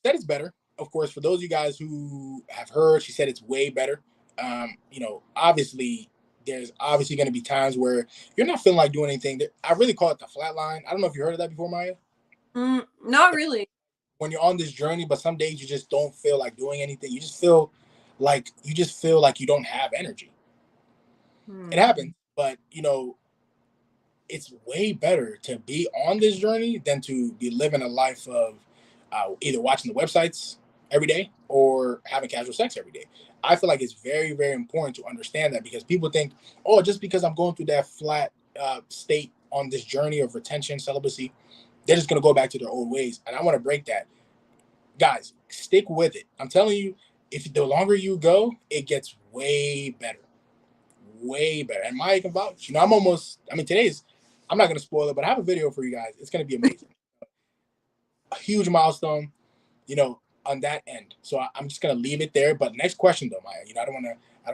that is better. Of course, for those of you guys who have heard, she said it's way better. Obviously, there's obviously going to be times where you're not feeling like doing anything. I really call it the flat line. I don't know if you heard of that before, Maya.
Not really.
When you're on this journey, but some days you just don't feel like doing anything. You just feel like you don't have energy. It
Hmm.
happens, but it's way better to be on this journey than to be living a life of either watching the websites every day or having casual sex every day. I feel like it's very, very important to understand that, because people think, oh, just because I'm going through that flat state on this journey of retention, celibacy, they're just going to go back to their old ways. And I want to break that. Guys, stick with it. I'm telling you, if the longer you go, it gets way better, way better. And Maya can vouch. I'm not going to spoil it, but I have a video for you guys. It's going to be amazing. A huge milestone, on that end. So I'm just going to leave it there. But next question though, Maya, I don't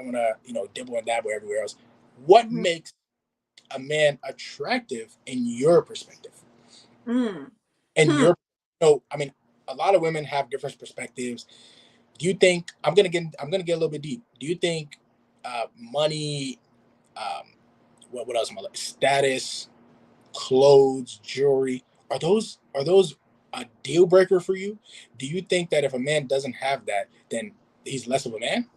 want to, dibble and dabble everywhere else. What
Mhm.
makes a man attractive in your perspective?
Mm.
And
Hmm.
I mean, a lot of women have different perspectives. Do you think I'm gonna get a little bit deep? Do you think money, um, what else am I like? Status, clothes, jewelry, are those a deal breaker for you? Do you think that if a man doesn't have that, then he's less of a man?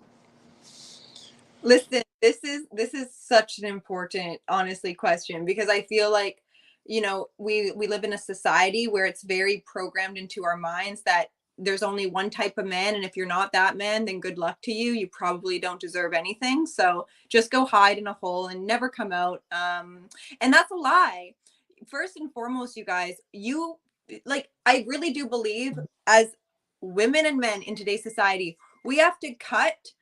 Listen, this is such an important, honestly, question, because I feel like, we live in a society where it's very programmed into our minds that there's only one type of man, and if you're not that man, then good luck to you. You probably don't deserve anything. So just go hide in a hole and never come out. And that's a lie. First and foremost, you guys, I really do believe, as women and men in today's society, we have to cut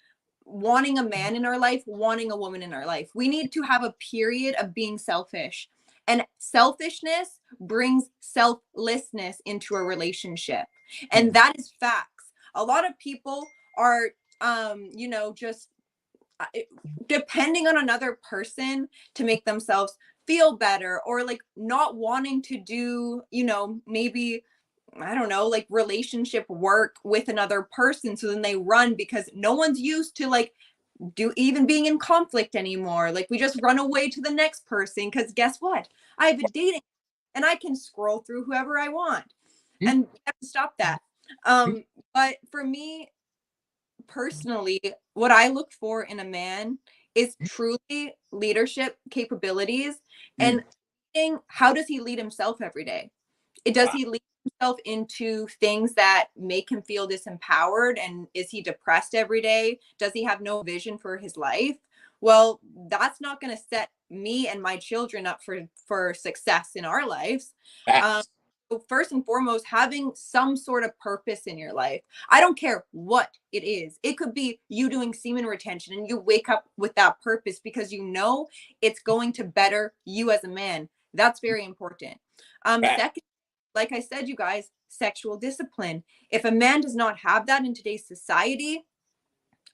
wanting a man in our life, wanting a woman in our life. We need to have a period of being selfish. And selfishness brings selflessness into a relationship. And
Hmm.
that is facts. A lot of people are just uh, depending on another person to make themselves feel better, or like not wanting to do, maybe, I don't know, like relationship work with another person. So then they run because no one's used to like do even being in conflict anymore. Like we just run away to the next person because guess what? I have a dating and I can scroll through whoever I want.
Hmm?
And we have to stop that.
Hmm?
But for me personally, what I look for in a man is truly leadership capabilities,
Hmm.
and how does he lead himself every day? Does
Wow.
he lead himself into things that make him feel disempowered? And is he depressed every day? Does he have no vision for his life? Well, that's not going to set me and my children up for success in our lives. Um,
Facts.
so first and foremost, having some sort of purpose in your life. I don't care what it is. It could be you doing semen retention and you wake up with that purpose because you know it's going to better you as a man. That's very important.
Facts.
Second, like I said, you guys, sexual discipline. If a man does not have that in today's society,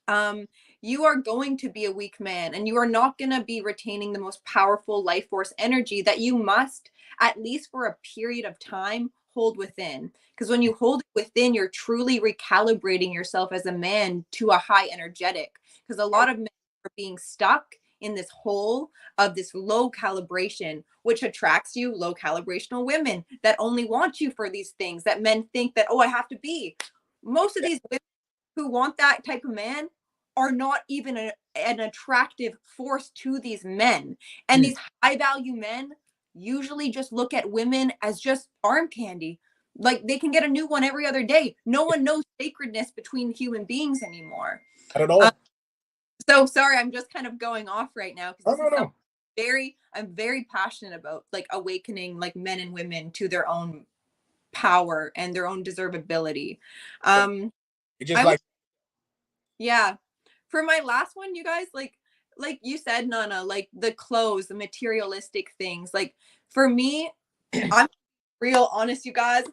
um, you are going to be a weak man, and you are not going to be retaining the most powerful life force energy that you must, at least for a period of time, hold within. Because when you hold it within, you're truly recalibrating yourself as a man to a high energetic. Because a lot of men are being stuck in this hole of this low calibration, which attracts you low calibrational women that only want you for these things that men think that, oh, I have to be. Most of these women who want that type of man are not even an attractive force to these men. And
Hmm.
these high value men usually just look at women as just arm candy. Like they can get a new one every other day. No one knows sacredness between human beings anymore.
Not at
Um,
all.
so sorry, I'm just kind of going off right now because
No,
this
no,
is something
no.
I'm very passionate about, like awakening like men and women to their own power and their own deservability.
It
Um,
just
I would
like.
Yeah. For my last one, you guys, like, like you said, Nana, like the clothes, the materialistic things. Like for me, I'm real honest, you guys.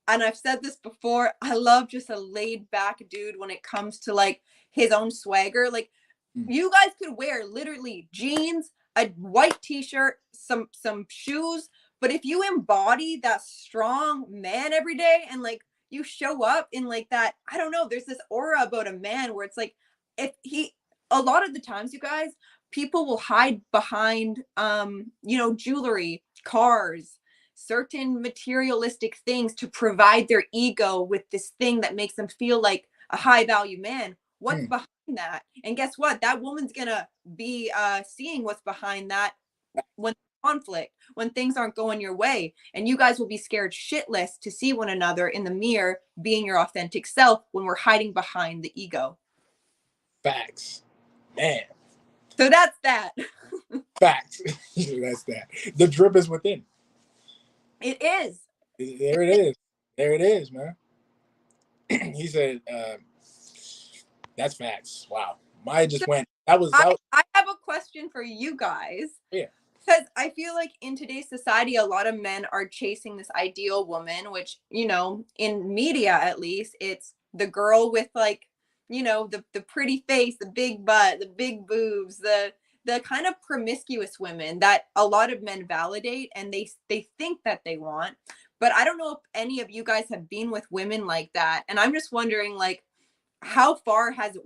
And I've said this before. I love just a laid back dude when it comes to like his own swagger. Like you guys could wear literally jeans, a white t-shirt, some shoes, but if you embody that strong man every day and like you show up in like that, I don't know, there's this aura about a man where it's like if he a lot of the times, you guys, people will hide behind you know, jewelry, cars, certain materialistic things to provide their ego with this thing that makes them feel like a high value man. What's behind that? And guess what? That woman's gonna be seeing what's behind that when conflict, when things aren't going your way, and you guys will be scared shitless to see one another in the mirror being your authentic self when we're hiding behind the ego.
Facts, man.
So that's that.
Facts. That's that. The drip is within.
It is.
There it is. There it is, man. He said, "That's facts." Wow, Maya just
So
went. That was.
I have a question for you guys.
Yeah.
Because I feel like in today's society, a lot of men are chasing this ideal woman, which, you know, in media at least, it's the girl with like, you know, the pretty face, the big butt, the big boobs, the kind of promiscuous women that a lot of men validate and they think that they want. But I don't know if any of you guys have been with women like that. And I'm just wondering, like, how far has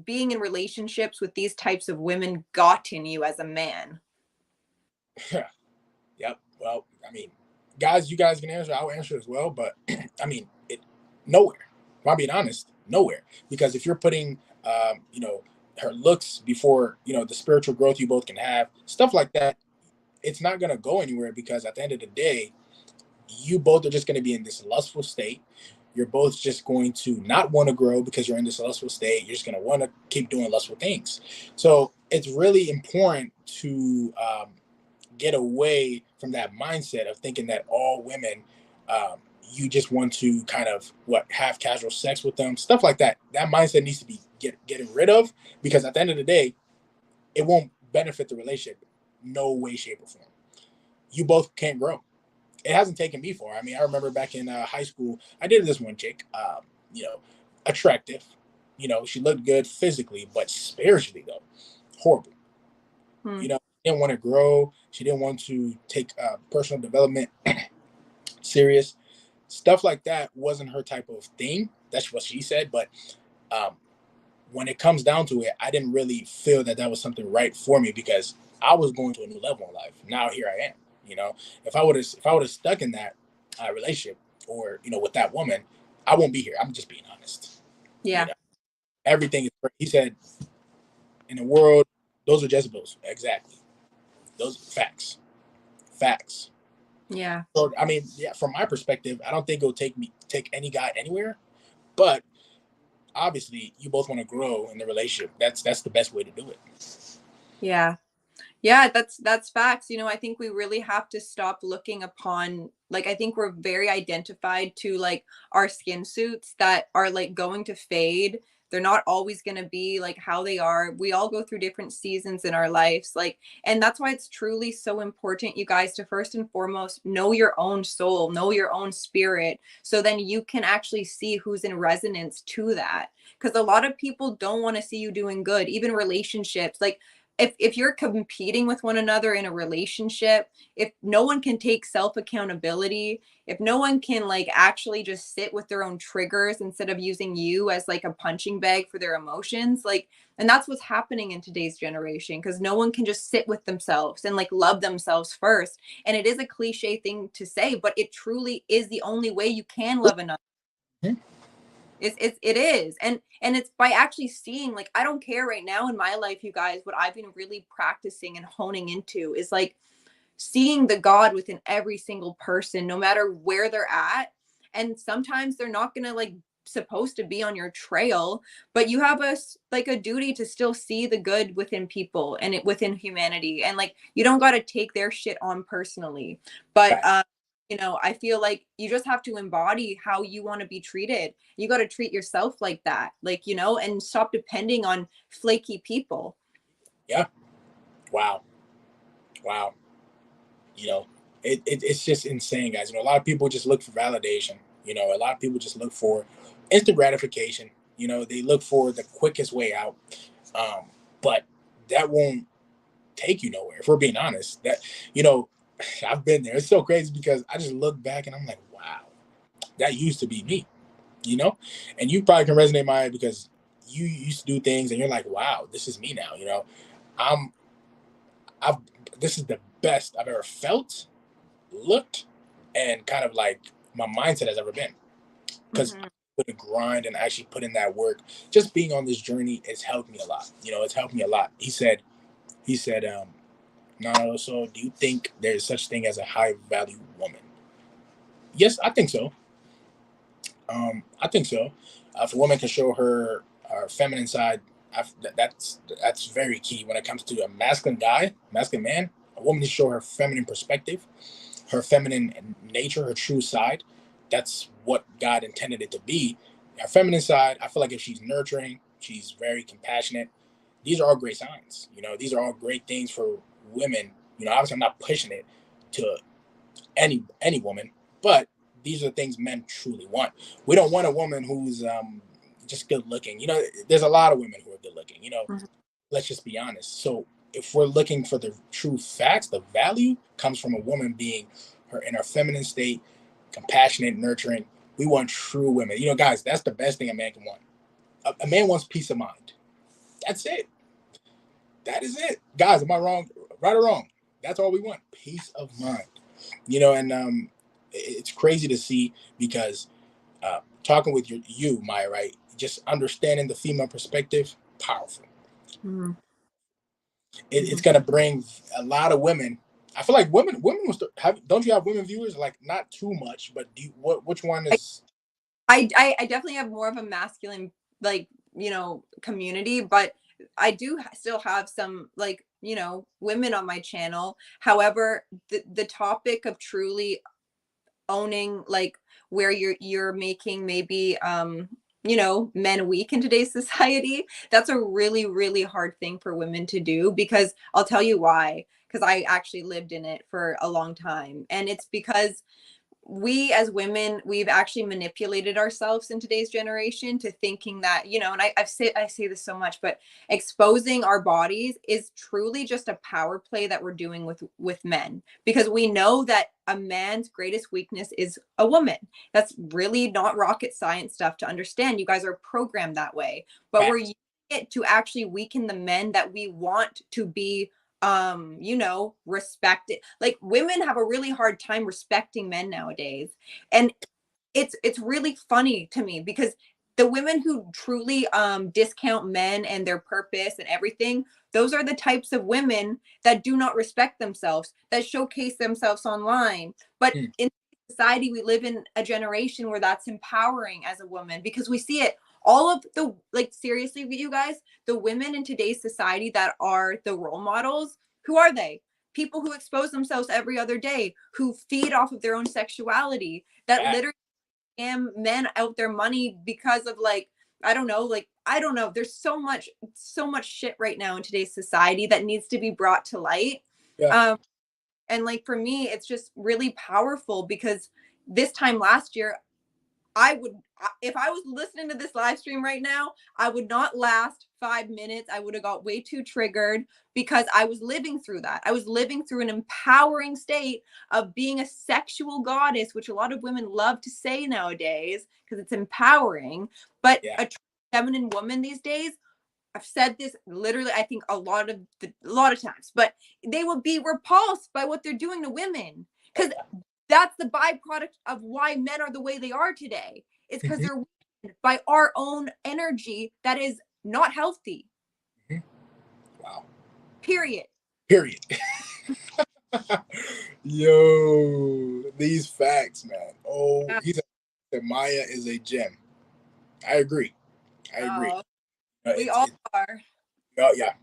being in relationships with these types of women gotten you as a man?
Yep. Well, I mean, guys, you guys can answer. I'll answer as well. But I mean, it nowhere. If I'm being honest, nowhere. Because if you're putting, you know, her looks before, you know, the spiritual growth you both can have, stuff like that, it's not gonna go anywhere. Because at the end of the day, you both are just gonna be in this lustful state. You're both just going to not want to grow because you're in this lustful state. You're just gonna want to keep doing lustful things. So it's really important to get away from that mindset of thinking that all women, you just want to kind of have casual sex with them, stuff like that. That mindset needs to be getting rid of, because at the end of the day, it won't benefit the relationship, no way, shape, or form. You both can't grow. It hasn't taken me far. I mean, I remember back in high school, I did this one chick, you know, attractive. You know, she looked good physically, but spiritually though, horrible.
Hmm.
You know, didn't want to grow. She didn't want to take personal development serious. Stuff like that wasn't her type of thing. That's what she said. But um, when it comes down to it, I didn't really feel that that was something right for me, because I was going to a new level in life. Now here I am. You know, if I would have stuck in that relationship, or you know, with that woman, I won't be here. I'm just being honest. You
Yeah.
know, everything is. He said, in the world, those are Jezebels. Exactly. Those are facts. Facts.
Yeah.
So I mean, yeah, from my perspective, I don't think it'll take any guy anywhere. But obviously, you both want to grow in the relationship. That's the best way to do it.
Yeah. Yeah, that's facts. You know, I think we really have to stop looking upon, like, I think we're very identified to like our skin suits that are like going to fade. They're not always going to be like how they are. We all go through different seasons in our lives. Like, and that's why it's truly so important, you guys, to first and foremost know your own soul, know your own spirit. So then you can actually see who's in resonance to that. Because a lot of people don't want to see you doing good, even relationships. Like, if you're competing with one another in a relationship, if no one can take self accountability, if no one can like actually just sit with their own triggers instead of using you as like a punching bag for their emotions, like, and that's what's happening in today's generation, because no one can just sit with themselves and like love themselves first. And it is a cliche thing to say, but it truly is the only way you can love another. It is. And it's by actually seeing, like, I don't care right now in my life, you guys, what I've been really practicing and honing into is like seeing the God within every single person, no matter where they're at. And sometimes they're not gonna like supposed to be on your trail, but you have like a duty to still see the good within people and within humanity. And like you don't gotta take their shit on personally. But you know, I feel like you just have to embody how you want to be treated. You got to treat yourself like that, like, you know, and stop depending on flaky people.
Yeah, Wow. Wow. You know, it's just insane, guys. You know, a lot of people just look for validation. You know, a lot of people just look for instant gratification. You know, they look for the quickest way out. But that won't take you nowhere. If we're being honest, that, you know, I've been there. It's so crazy because I just look back and I'm like, wow, that used to be me. You know, and you probably can resonate my because you used to do things and you're like, wow, this is me now. You know, I'm I've this is the best I've ever felt, looked, and kind of like my mindset has ever been. Because
Mhm.
with the grind and actually put in that work, just being on this journey, it's helped me a lot. You know, it's helped me a lot. He said, no, so do you think there's such thing as a high value woman? Yes, I think so. I think so. If a woman can show her feminine side, that's very key when it comes to a masculine guy, masculine man. A woman needs to show her feminine perspective, her feminine nature, her true side. That's what God intended it to be. Her feminine side, I feel like if she's nurturing, she's very compassionate. These are all great signs. You know, these are all great things for women. You know, obviously I'm not pushing it to any woman, but these are things men truly want. We don't want a woman who's just good looking. You know, there's a lot of women who are good looking. You know,
Mhm.
let's just be honest. So if we're looking for the true facts, the value comes from a woman being her in her feminine state, compassionate, nurturing. We want true women. You know, guys, that's the best thing a man can want. A man wants peace of mind. That's it. That is it. Guys, am I wrong? Right or wrong? That's all we want. Peace of mind. You know, and it's crazy to see because talking with you, Maya, right? Just understanding the female perspective, powerful.
Mhm.
It's gonna bring a lot of women. I feel like women will have. Don't you have women viewers? Like not too much, but do you, what? Which one
I,
is?
I definitely have more of a masculine, like, community, but I do still have some, like, women on my channel. However, the topic of truly owning, like, where you're making maybe men weak in today's society, that's a really, really hard thing for women to do, because I'll tell you why, because I actually lived in it for a long time, and it's because we as women, we've actually manipulated ourselves in today's generation to thinking that, and I say this so much, but exposing our bodies is truly just a power play that we're doing with men, because we know that a man's greatest weakness is a woman. That's really not rocket science stuff to understand. You guys are programmed that way, but we're using it to actually weaken the men that we want to be respected. Like, women have a really hard time respecting men nowadays, and it's really funny to me, because the women who truly discount men and their purpose and everything, those are the types of women that do not respect themselves, that showcase themselves online. But
Hmm,
in society, we live in a generation where that's empowering as a woman, because we see it all of the, like, seriously, you guys, the women in today's society that are the role models, who are they? People who expose themselves every other day, who feed off of their own sexuality, that
fact.
literally scam men out their money because of, like, I don't know, like, I don't know. There's so much shit right now in today's society that needs to be brought to light.
Yeah.
Um, and, like, for me, it's just really powerful, because this time last year, if I was listening to this live stream right now, I would not last 5 minutes. I would have got way too triggered, because I was living through that. I was living through an empowering state of being a sexual goddess, which a lot of women love to say nowadays because it's empowering. But
Yeah.
a feminine woman these days, I've said this literally, I think a lot of times, but they will be repulsed by what they're doing to women,
Oh
because
yeah.
that's the byproduct of why men are the way they are today. It's because
Mhm,
they're weakened by our own energy that is not healthy.
mhm. Wow.
Period.
Period. Yo, these facts, man. Oh,
Yeah.
he said Maya is a gem. I agree. I agree.
Oh, we all
It
are.
oh yeah,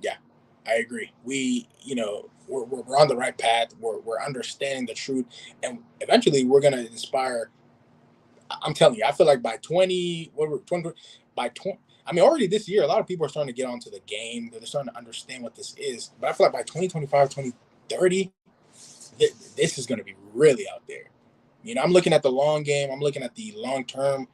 yeah. I agree. We, you know, we're on the right path. We're understanding the truth, and eventually we're gonna inspire. I'm telling you, I feel like by 20, what we're 20, by 20, I mean, already this year, a lot of people are starting to get onto the game. They're starting to understand what this is. But I feel like by 2025, 2030, this is going to be really out there. You know, I'm looking at the long game. I'm looking at the long term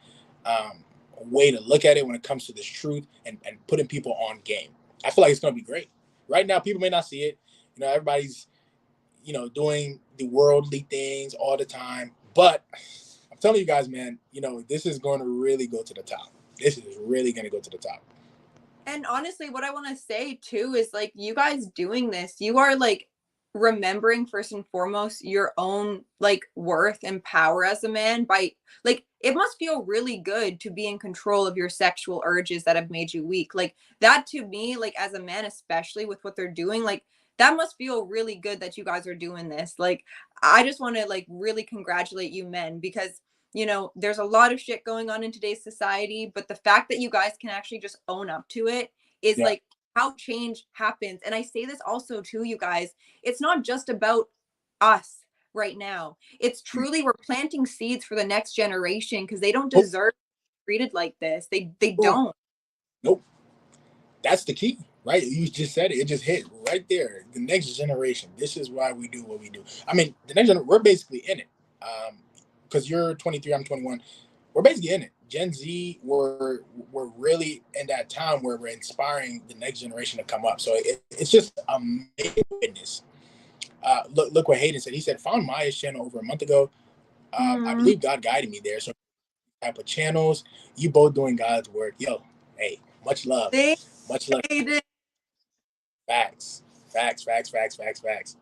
way to look at it when it comes to this truth and putting people on game. I feel like it's going to be great. Right now, people may not see it. You know, everybody's, you know, doing the worldly things all the time. But I'm telling you guys, man, you know, this is going to really go to the top. This is really going to go to the top.
And honestly, what I want to say too is like, you guys doing this, you are like remembering first and foremost your own like worth and power as a man by like, it must feel really good to be in control of your sexual urges that have made you weak. Like that to me, like as a man, especially with what they're doing, like that must feel really good that you guys are doing this. Like, I just want to like really congratulate you men because you know, there's a lot of shit going on in today's society, but the fact that you guys can actually just own up to it is
Yeah.
like how change happens. And I say this also to you guys, it's not just about us right now. It's truly we're planting seeds for the next generation because they don't
Oh,
deserve to be treated like this. They
oh,
don't.
nope. That's the key, right? You just said it. It just hit right there. The next generation. This is why we do what we do. I mean, the next generation, we're basically in it. Because you're 23, I'm 21. We're basically in it. Gen Z, we're really in that time where we're inspiring the next generation to come up. So it's just amazing witness. Look what Hayden said. He said, found Maya's channel over a month ago. I
Mm,
believe God guided me there. So type of channels, you both doing God's work. Yo, hey, much love.
they
Much love.
did.
Facts. Facts, facts, facts, facts, facts.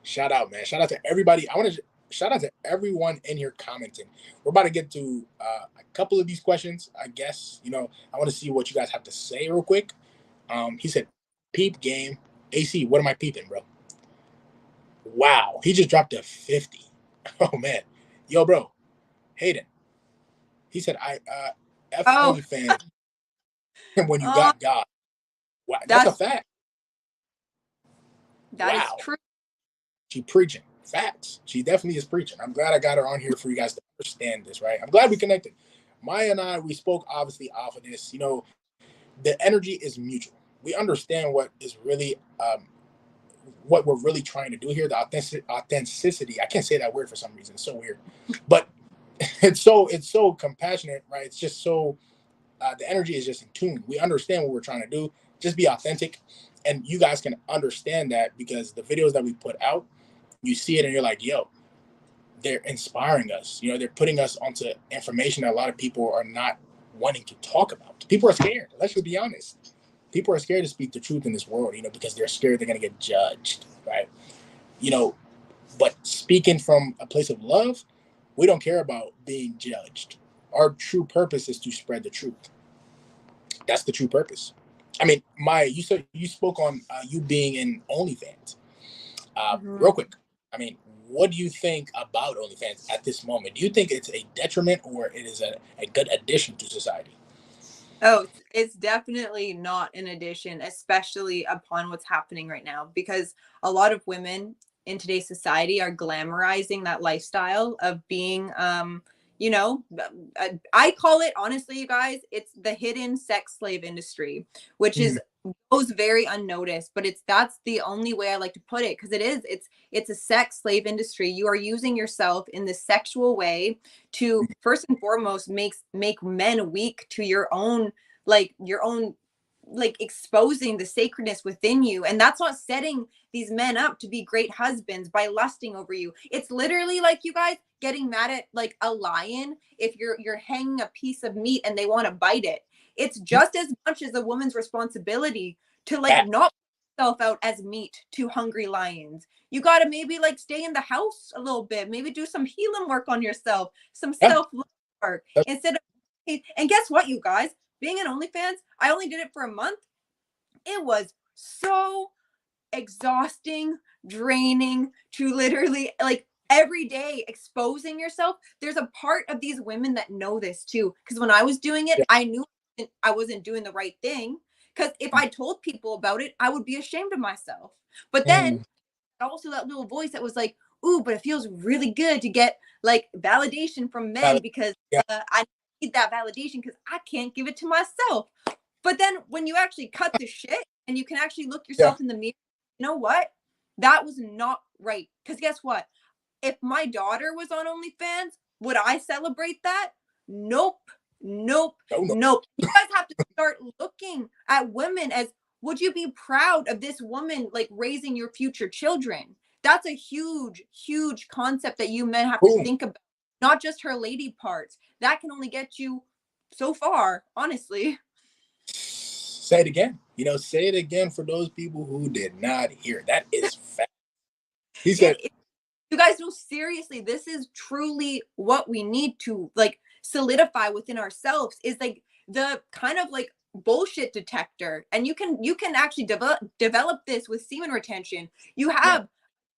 Shout out, man. Shout out to everybody. I want to shout out to everyone in here commenting. We're about to get to a couple of these questions, I guess. You know, I want to see what you guys have to say real quick. He said, peep game. AC, what am I peeping, bro? Wow. He just dropped a 50. Oh, man. Yo, bro. Hayden. He said, I F
Oh,
OnlyFans when you
oh,
got God. Wow. That's a
that's
fact.
that is
Wow.
true.
She preaching facts. She definitely is preaching. I'm glad I got her on here for you guys to understand this, right? I'm glad we connected. Maya and I, we spoke obviously off of this. You know, the energy is mutual. We understand what is really, what we're really trying to do here. The authenticity. I can't say that word for some reason. It's so weird, but it's so compassionate, right? It's just so the energy is just in tune. We understand what we're trying to do. Just be authentic, and you guys can understand that because the videos that we put out, you see it and you're like, yo, they're inspiring us. You know, they're putting us onto information that a lot of people are not wanting to talk about. People are scared. Let's just be honest. People are scared to speak the truth in this world, you know, because they're scared they're going to get judged, right? You know, but speaking from a place of love, we don't care about being judged. Our true purpose is to spread the truth. That's the true purpose. I mean, Maya, you said you spoke on you being in OnlyFans. Real
Mhm.
quick, I mean, what do you think about OnlyFans at this moment? Do you think it's a detriment or it is a good addition to society?
Oh, it's definitely not an addition, especially upon what's happening right now, because a lot of women in today's society are glamorizing that lifestyle of being, you know, I call it honestly, you guys, it's the hidden sex slave industry, which
Mm,
is goes very unnoticed, but that's the only way I like to put it because it's a sex slave industry. You are using yourself in this sexual way to first and foremost make men weak to your own like exposing the sacredness within you, and that's not setting these men up to be great husbands by lusting over you. It's literally like you guys getting mad at like a lion if you're hanging a piece of meat and they want to bite it. It's just as much as a woman's responsibility to like
that,
not put yourself out as meat to hungry lions. You got to maybe like stay in the house a little bit, maybe do some healing work on yourself, some
yeah,
self love work
that's,
instead of. And guess what, you guys? Being an OnlyFans, I only did it for a month. It was so exhausting, draining to literally like every day exposing yourself. There's a part of these women that know this too. Because when I was doing it,
yeah,
I knew I wasn't doing the right thing. Because if I told people about it, I would be ashamed of myself. But then
mm,
also that little voice that was like, ooh, but it feels really good to get like validation from men
valid,
because
yeah,
I need that validation because I can't give it to myself. But then when you actually cut the shit and you can actually look yourself in the mirror, you know what? That was not right. Because guess what? If my daughter was on OnlyFans, would I celebrate that? Nope. Nope.
Oh, no.
Nope. You guys have to start looking at women as, would you be proud of this woman like raising your future children? That's a huge, huge concept that you men have to think about. Not just her lady parts. That can only get you so far, honestly.
Say it again. Say it again for those people who did not hear. That is fact. He said,
you guys know, seriously, this is truly what we need to like solidify within ourselves, is like the kind of like bullshit detector. And you can actually develop this with semen retention. You have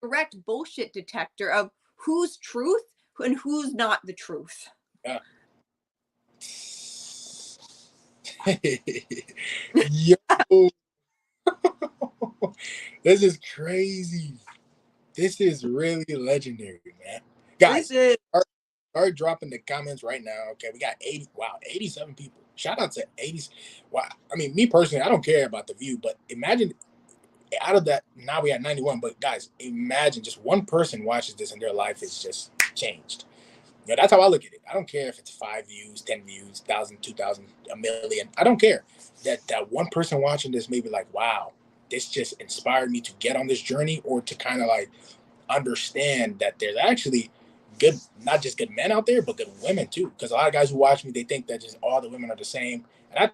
direct bullshit detector of who's truth and who's not the truth.
Yeah. Yo. This is crazy. This is really legendary, man. Guys, start dropping the comments right now. Okay, we got 87 people. Shout out to 80. Wow. I mean, me personally, I don't care about the view, but imagine out of that, now we have 91. But guys, imagine just one person watches this and their life is just changed. That's how I look at it. I don't care if it's 5 views, 10 views, 1,000, 2,000, a million. I don't care. That one person watching this may be like, wow, this just inspired me to get on this journey, or to kind of like understand that there's actually good, not just good men out there, but good women too. Because a lot of guys who watch me, they think that just all the women are the same. And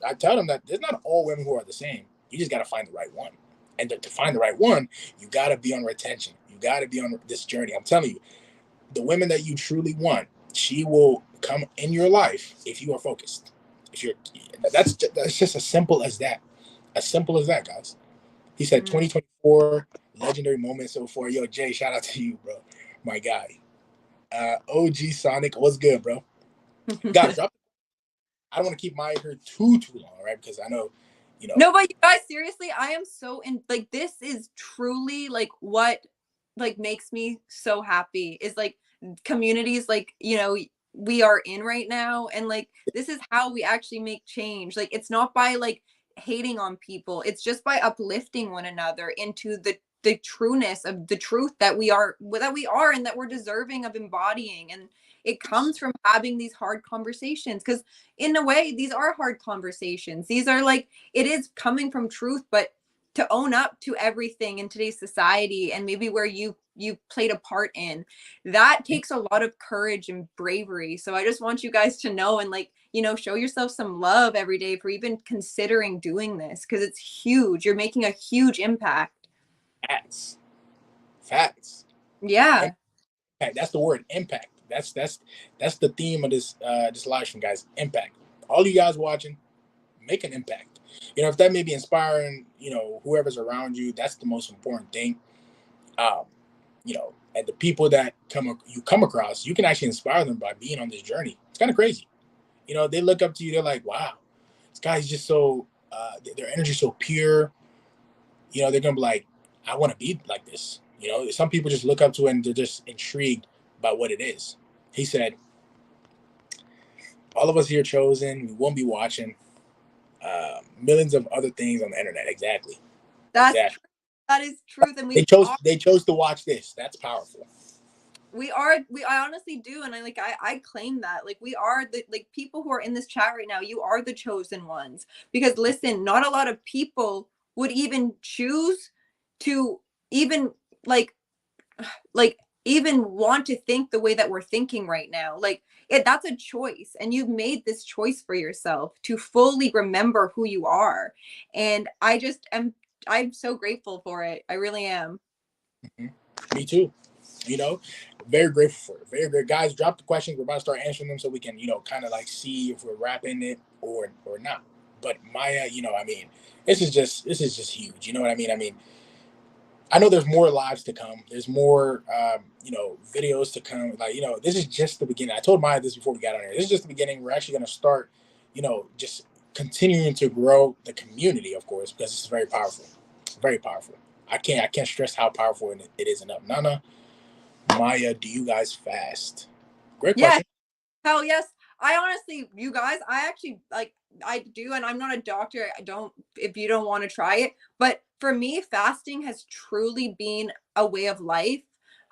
I tell them that there's not all women who are the same. You just got to find the right one. And to find the right one, you got to be on retention. You got to be on this journey. I'm telling you, the women that you truly want, she will come in your life if you are focused. That's just as simple as that. As simple as that, guys. He said 2024 legendary moment so far. Yo, Jay, shout out to you, bro. My guy. OG Sonic, what's good, bro? Guys, I don't want to keep my here too long, right? Because I know,
No, but you guys, seriously, I am so in, like, this is truly like what like makes me so happy, is like communities like, we are in right now. And like, this is how we actually make change. Like, it's not by like hating on people. It's just by uplifting one another into the trueness of the truth that we are, and that we're deserving of embodying. And it comes from having these hard conversations, because in a way, these are hard conversations. These are like, it is coming from truth, but to own up to everything in today's society, and maybe where you played a part in, that takes a lot of courage and bravery. So I just want you guys to know, and like, show yourself some love every day for even considering doing this, because it's huge. You're making a huge impact.
Facts.
Yeah.
Impact. That's the word, impact. That's the theme of this live stream, guys. Impact. All you guys watching, make an impact. If that may be inspiring, whoever's around you, that's the most important thing. And the people that you come across, you can actually inspire them by being on this journey. It's kind of crazy. They look up to you. They're like, wow, this guy's just so, their energy so pure. They're going to be like, I want to be like this. Some people just look up to it and they're just intrigued by what it is. He said, all of us here chosen, we won't be watching millions of other things on the internet. Exactly.
That is truth. And
they chose to watch this. That's powerful.
I honestly do. And I claim that, like, we are the, like, people who are in this chat right now, you are the chosen ones. Because listen, not a lot of people would even choose to even like even want to think the way that we're thinking right now. Like, that's a choice, and you've made this choice for yourself to fully remember who you are. And I'm so grateful for it. I really am.
Mm-hmm. Me too. Very grateful for it. Very great. Guys, drop the questions. We're about to start answering them so we can, kind of like see if we're wrapping it or not. But Maya, this is just huge. You know what I mean? I know there's more lives to come. There's more, videos to come. Like, this is just the beginning. I told Maya this before we got on here. This is just the beginning. We're actually going to start, just continuing to grow the community, of course, because this is very powerful. Very powerful. I can't stress how powerful it is enough. Nana, Maya, do you guys fast? Great question.
Hell yes. I honestly, you guys, I actually like, I do, and I'm not a doctor. I don't, if you don't want to try it, but for me, fasting has truly been a way of life.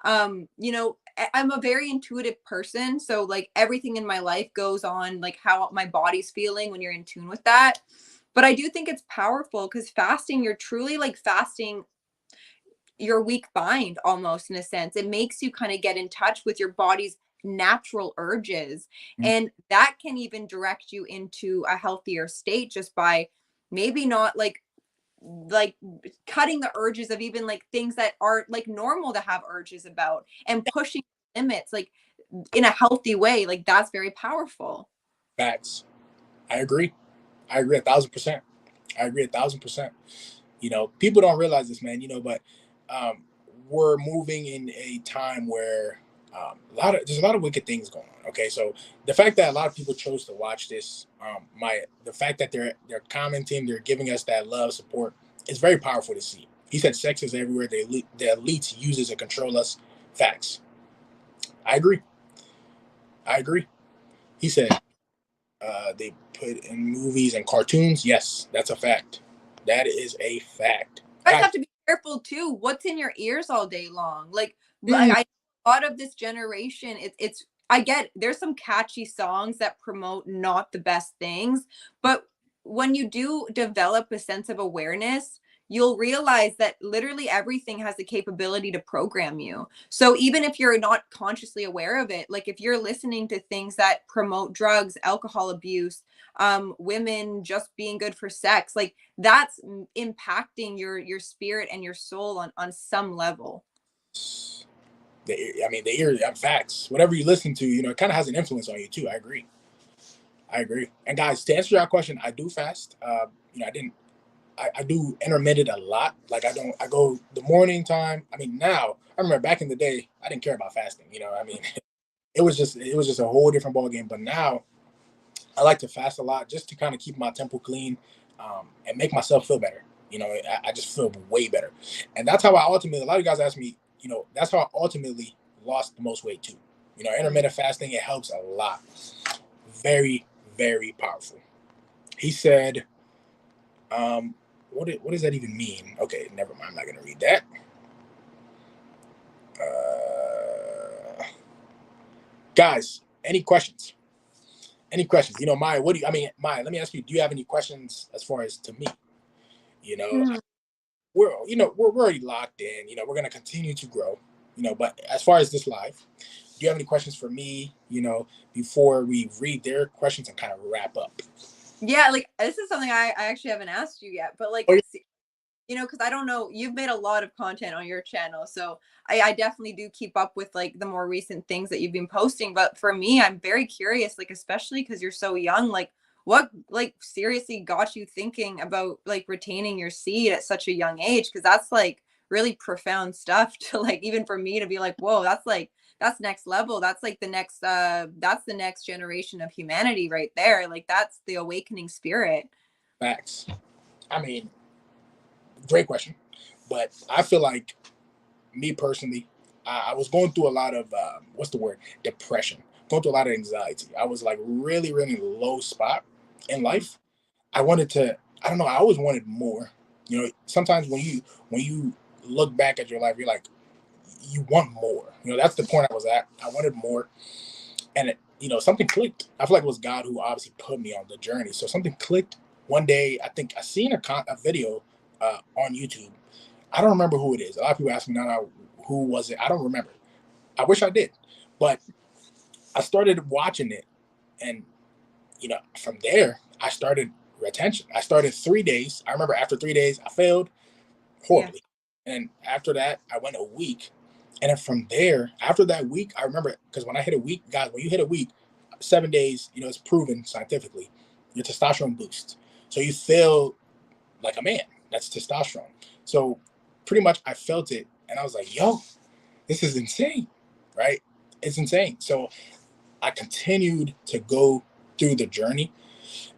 You know, I'm a very intuitive person, so like everything in my life goes on like how my body's feeling when you're in tune with that. But I do think it's powerful because fasting, you're truly like fasting your weak mind almost in a sense. It makes you kind of get in touch with your body's natural urges.
Mhm.
And that can even direct you into a healthier state just by maybe not like cutting the urges of even like things that are like normal to have urges about and pushing limits like in a healthy way. Like that's very powerful.
Facts. I agree. I agree 1,000%. I agree 1,000%. You know, people don't realize this, man. You know, but um, we're moving in a time where there's a lot of wicked things going on. Okay, so the fact that a lot of people chose to watch this, the fact that they're commenting, they're giving us that love, support, is very powerful to see. He said, "Sex is everywhere. The elites use it to control us." Facts. I agree. I agree. He said, they put in movies and cartoons. Yes, that's a fact. That is a fact.
Guys
Guys,
have to be careful too. What's in your ears all day long? Like
mm,
I a lot of this generation, it's I get there's some catchy songs that promote not the best things, but when you do develop a sense of awareness, you'll realize that literally everything has the capability to program you. So even if you're not consciously aware of it, like if you're listening to things that promote drugs, alcohol abuse, women just being good for sex, like that's impacting your spirit and your soul on some level.
I mean, the ear facts. Whatever you listen to, you know, it kind of has an influence on you too. I agree. I agree. And guys, to answer your question, I do fast. You know, I do intermittent a lot. Like I don't. I go the morning time. I mean, now I remember back in the day, I didn't care about fasting. You know, I mean, it was just a whole different ball game. But now I like to fast a lot just to kind of keep my temple clean, and make myself feel better. You know, I just feel way better, and that's how I ultimately. A lot of you guys ask me, you know, that's how I ultimately lost the most weight too. You know, intermittent fasting, it helps a lot. Very, very powerful. He said, what does that even mean? Okay, never mind. I'm not gonna read that. Guys, any questions? Any questions? You know, Maya, what do you? I mean, Maya, let me ask you. Do you have any questions as far as to me? You know,
Hmm.
we're already locked in. You know, we're gonna continue to grow. You know, but as far as this live, do you have any questions for me? You know, before we read their questions and kind of wrap up.
Yeah, like this is something I actually haven't asked you yet, but like
Oh, yeah.
you know, because I don't know, you've made a lot of content on your channel, so I definitely do keep up with like the more recent things that you've been posting. But for me, I'm very curious, like especially because you're so young, like what like seriously got you thinking about like retaining your seed at such a young age? Because that's like really profound stuff to like even for me to be like, whoa, that's like that's next level. That's like that's the next generation of humanity right there. Like that's the awakening spirit.
Facts. I mean, great question, but I feel like me personally, I was going through a lot of what's the word? Depression. Going through a lot of anxiety. I was like really, really low spot in life. I wanted to. I don't know. I always wanted more. You know, sometimes when you look back at your life, you're like, you want more. You know, that's the point I was at. I wanted more, and you know, something clicked. I feel like it was God who obviously put me on the journey. So something clicked one day. I think I seen a video on YouTube. I don't remember who it is. A lot of people ask me now, who was it? I don't remember. I wish I did, but I started watching it, and you know, from there I started retention. I started 3 days. I remember after 3 days I failed
Yeah.
horribly, and after that I went a week, and then from there, after that week, I remember because when I hit a week, guys, when you hit a week, 7 days, you know, it's proven scientifically, your testosterone boosts, so you feel like a man. That's testosterone. So pretty much I felt it, and I was like, yo, this is insane, right? It's insane. So I continued to go through the journey,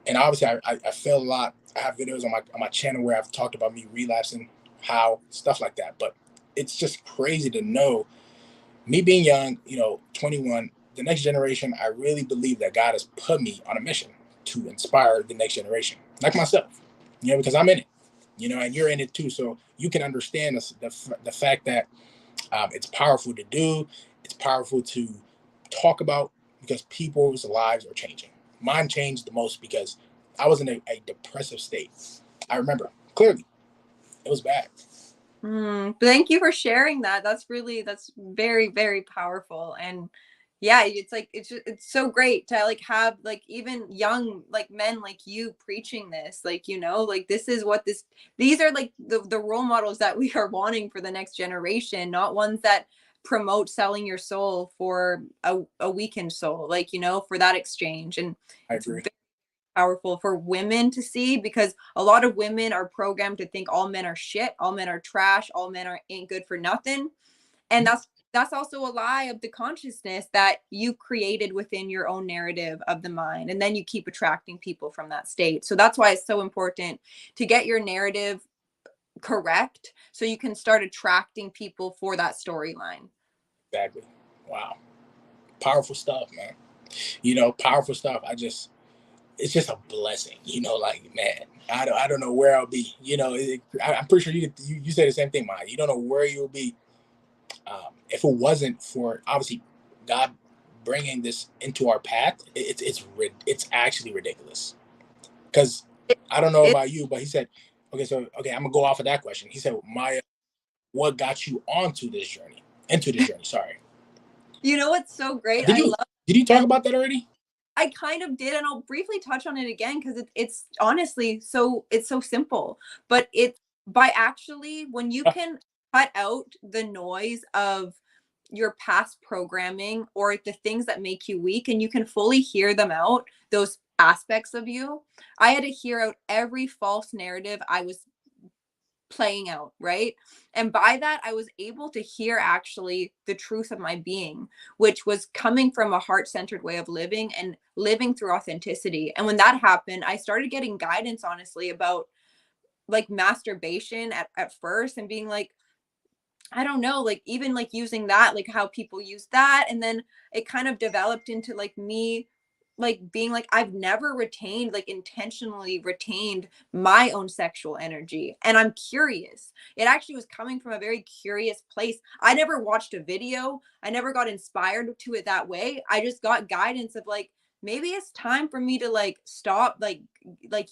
and obviously I failed a lot. I have videos on my channel where I've talked about me relapsing, how stuff like that. But it's just crazy to know me being young, you know, 21. the next generation, I really believe that God has put me on a mission to inspire the next generation, like myself, because I'm in it, and you're in it too. So you can understand the fact that it's powerful to do, it's powerful to talk about, because people's lives are changing. Mine changed the most because I was in a depressive state. I remember clearly. It was bad.
Thank you for sharing that. That's very, very powerful. And yeah, it's like, it's so great to like have like even young like men like you preaching this, like, like this is what these are like the role models that we are wanting for the next generation, not ones that promote selling your soul for a weakened soul, like, for that exchange. And
I
it's
agree.
powerful for women to see, because a lot of women are programmed to think all men are shit, all men are trash, all men ain't good for nothing. And that's also a lie of the consciousness that you created within your own narrative of the mind, and then you keep attracting people from that state. So that's why it's so important to get your narrative correct so you can start attracting people for that storyline.
Exactly. Wow. Powerful stuff, man. Powerful stuff. It's just a blessing, like, man, I don't know where I'll be, I'm pretty sure you say the same thing, Maya. You don't know where you'll be if it wasn't for obviously God bringing this into our path. It's actually ridiculous, because I don't know
It,
about you, but he said, okay, I'm gonna go off of that question. He said, Maya, what got you into this journey? Sorry.
what's so great?
Did you did you talk about that already?
I kind of did, and I'll briefly touch on it again because it's honestly it's so simple. But it's by actually, when you can cut out the noise of your past programming or the things that make you weak, and you can fully hear them out, those aspects of you. I had to hear out every false narrative I was playing out, right? And by that, I was able to hear actually the truth of my being, which was coming from a heart centered way of living and living through authenticity. And when that happened, I started getting guidance, honestly, about like masturbation at first, and being like, I don't know, like even like using that, like how people use that. And then it kind of developed into like me like being like, I've never retained, like intentionally retained my own sexual energy. And I'm curious. It actually was coming from a very curious place. I never watched a video. I never got inspired to it that way. I just got guidance of like, maybe it's time for me to like stop like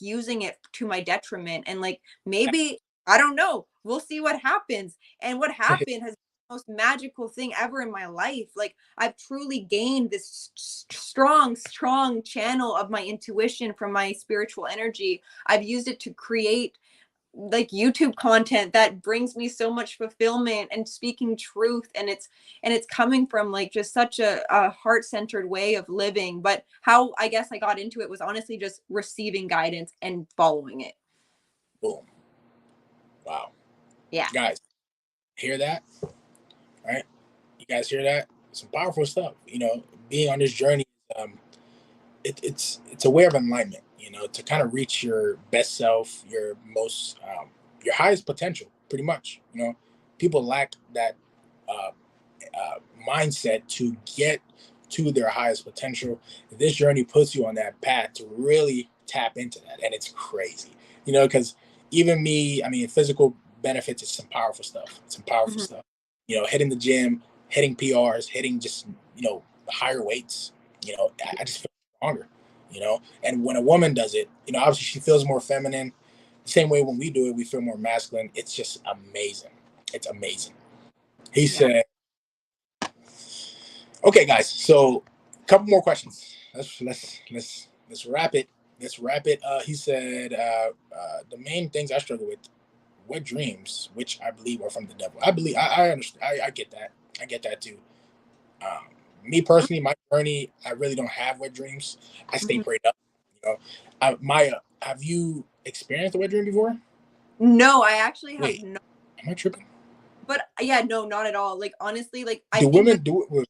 using it to my detriment, and like maybe I don't know. We'll see what happens. And what happened has been the most magical thing ever in my life. Like I've truly gained this strong channel of my intuition from my spiritual energy. I've used it to create like YouTube content that brings me so much fulfillment and speaking truth. And it's coming from like just such a heart-centered way of living. But how I guess I got into it was honestly just receiving guidance and following it.
Boom. Wow.
Yeah.
Guys, hear that? Right? You guys hear that? Some powerful stuff. Being on this journey, it's a way of enlightenment. To kind of reach your best self, your highest potential. Pretty much. People lack that uh, mindset to get to their highest potential. This journey puts you on that path to really tap into that, and it's crazy. Because even me, I mean, physical benefits is some powerful stuff. Some powerful stuff. Hitting the gym, hitting PRs, hitting just higher weights. I just feel stronger. And when a woman does it, obviously she feels more feminine. The same way when we do it, we feel more masculine. It's just amazing. It's amazing. He said, "Okay, guys. So, a couple more questions. Let's wrap it. Let's wrap it. He said, the main things I struggle with: wet dreams, which I believe are from the devil. I believe I understand. I get that. I get that too. Me personally, my journey, I really don't have wet dreams. I stay prayed up. Maya, have you experienced a wet dream before?
No, I actually have
Wait,
not.
am I tripping?
But yeah, no, not at all. Like honestly, like
Do women do it with?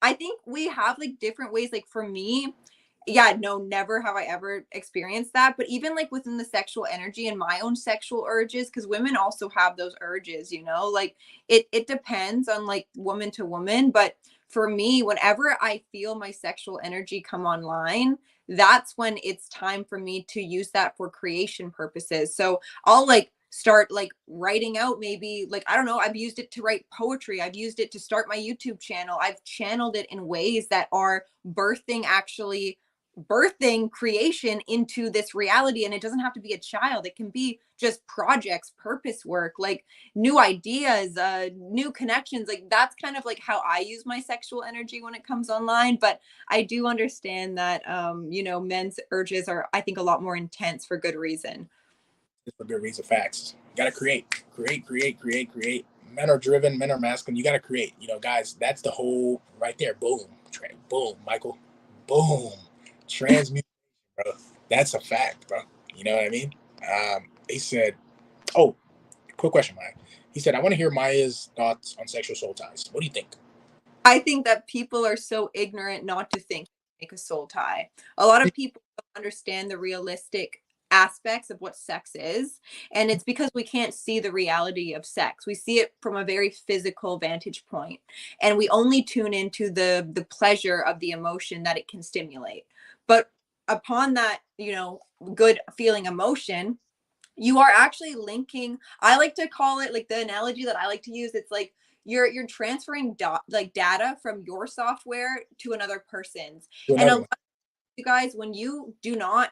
I think we have like different ways. Like for me, yeah, no, never have I ever experienced that. But even like within the sexual energy and my own sexual urges, because women also have those urges, like it depends on like woman to woman. But for me, whenever I feel my sexual energy come online, that's when it's time for me to use that for creation purposes. So I'll like start like writing out, maybe like, I don't know, I've used it to write poetry, I've used it to start my YouTube channel, I've channeled it in ways that are birthing creation into this reality. And it doesn't have to be a child, it can be just projects, purpose work, like new ideas, new connections. Like that's kind of like how I use my sexual energy when it comes online. But I do understand that men's urges are, I think, a lot more intense for good reason.
Just for good reason. Facts. You gotta create. Men are driven, men are masculine. You gotta create. Guys, that's the whole right there. Boom. Boom, Michael. Boom. Transmute, bro. That's a fact, bro. You know what I mean? He said, oh, quick question, Maya. He said, I want to hear Maya's thoughts on sexual soul ties. What do you think?
I think that people are so ignorant not to think make a soul tie. A lot of people don't understand the realistic aspects of what sex is, and it's because we can't see the reality of sex. We see it from a very physical vantage point, and we only tune into the pleasure of the emotion that it can stimulate. But upon that, good feeling emotion, you are actually linking. I like to call it, like, the analogy that I like to use, it's like you're transferring like data from your software to another person's.
To
And a
another
lot
one.
of you guys, when you do not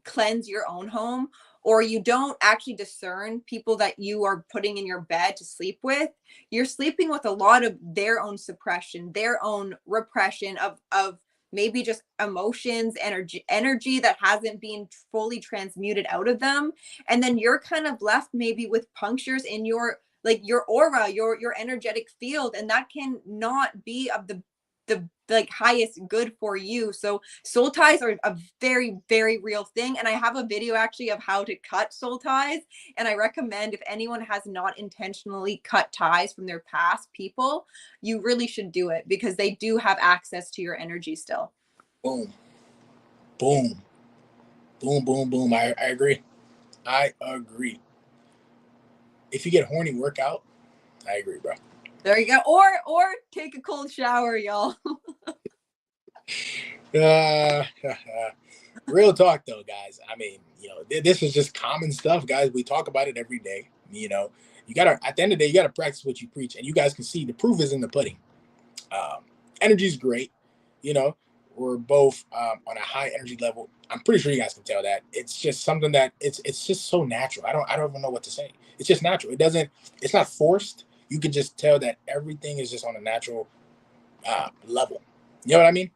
cleanse your own home, or you don't actually discern people that you are putting in your bed to sleep with, you're sleeping with a lot of their own suppression, their own repression of maybe just emotions, energy that hasn't been fully transmuted out of them. And then you're kind of left maybe with punctures in your, like, your aura, your energetic field, and that can not be of the like highest good for you. So soul ties are a very, very real thing. And I have a video actually of how to cut soul ties. And I recommend, if anyone has not intentionally cut ties from their past people, you really should do it, because they do have access to your energy still.
Boom. Boom. Boom, boom, boom. I agree. I agree. If you get horny, work out. I agree, bro.
There you go. Or take a cold shower, y'all.
Uh, real talk, though, guys. I mean, this is just common stuff, guys. We talk about it every day. You gotta, at the end of the day, you gotta practice what you preach, and you guys can see the proof is in the pudding. Energy is great. You know, we're both on a high energy level. I'm pretty sure you guys can tell that. It's just something that it's just so natural. I don't even know what to say. It's just natural. It's not forced. You can just tell that everything is just on a natural level. You know what I mean?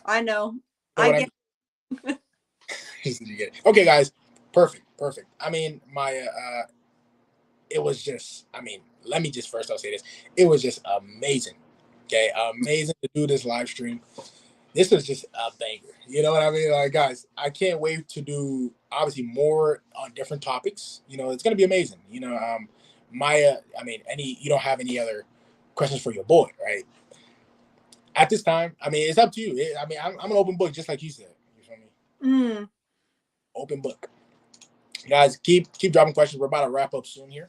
I know.
You know
I
what I
get
mean? You get it. Okay, guys. Perfect. Perfect. I mean, it was just, let me just first, I'll say this. It was just amazing. Okay. Amazing to do this live stream. This was just a banger. You know what I mean? Like, guys, I can't wait to do obviously more on different topics. It's going to be amazing. Maya, you don't have any other questions for your boy, right? At this time, it's up to you. I'm an open book, just like you said. You feel me?
mm.
Open book. Guys, keep dropping questions. We're about to wrap up soon here.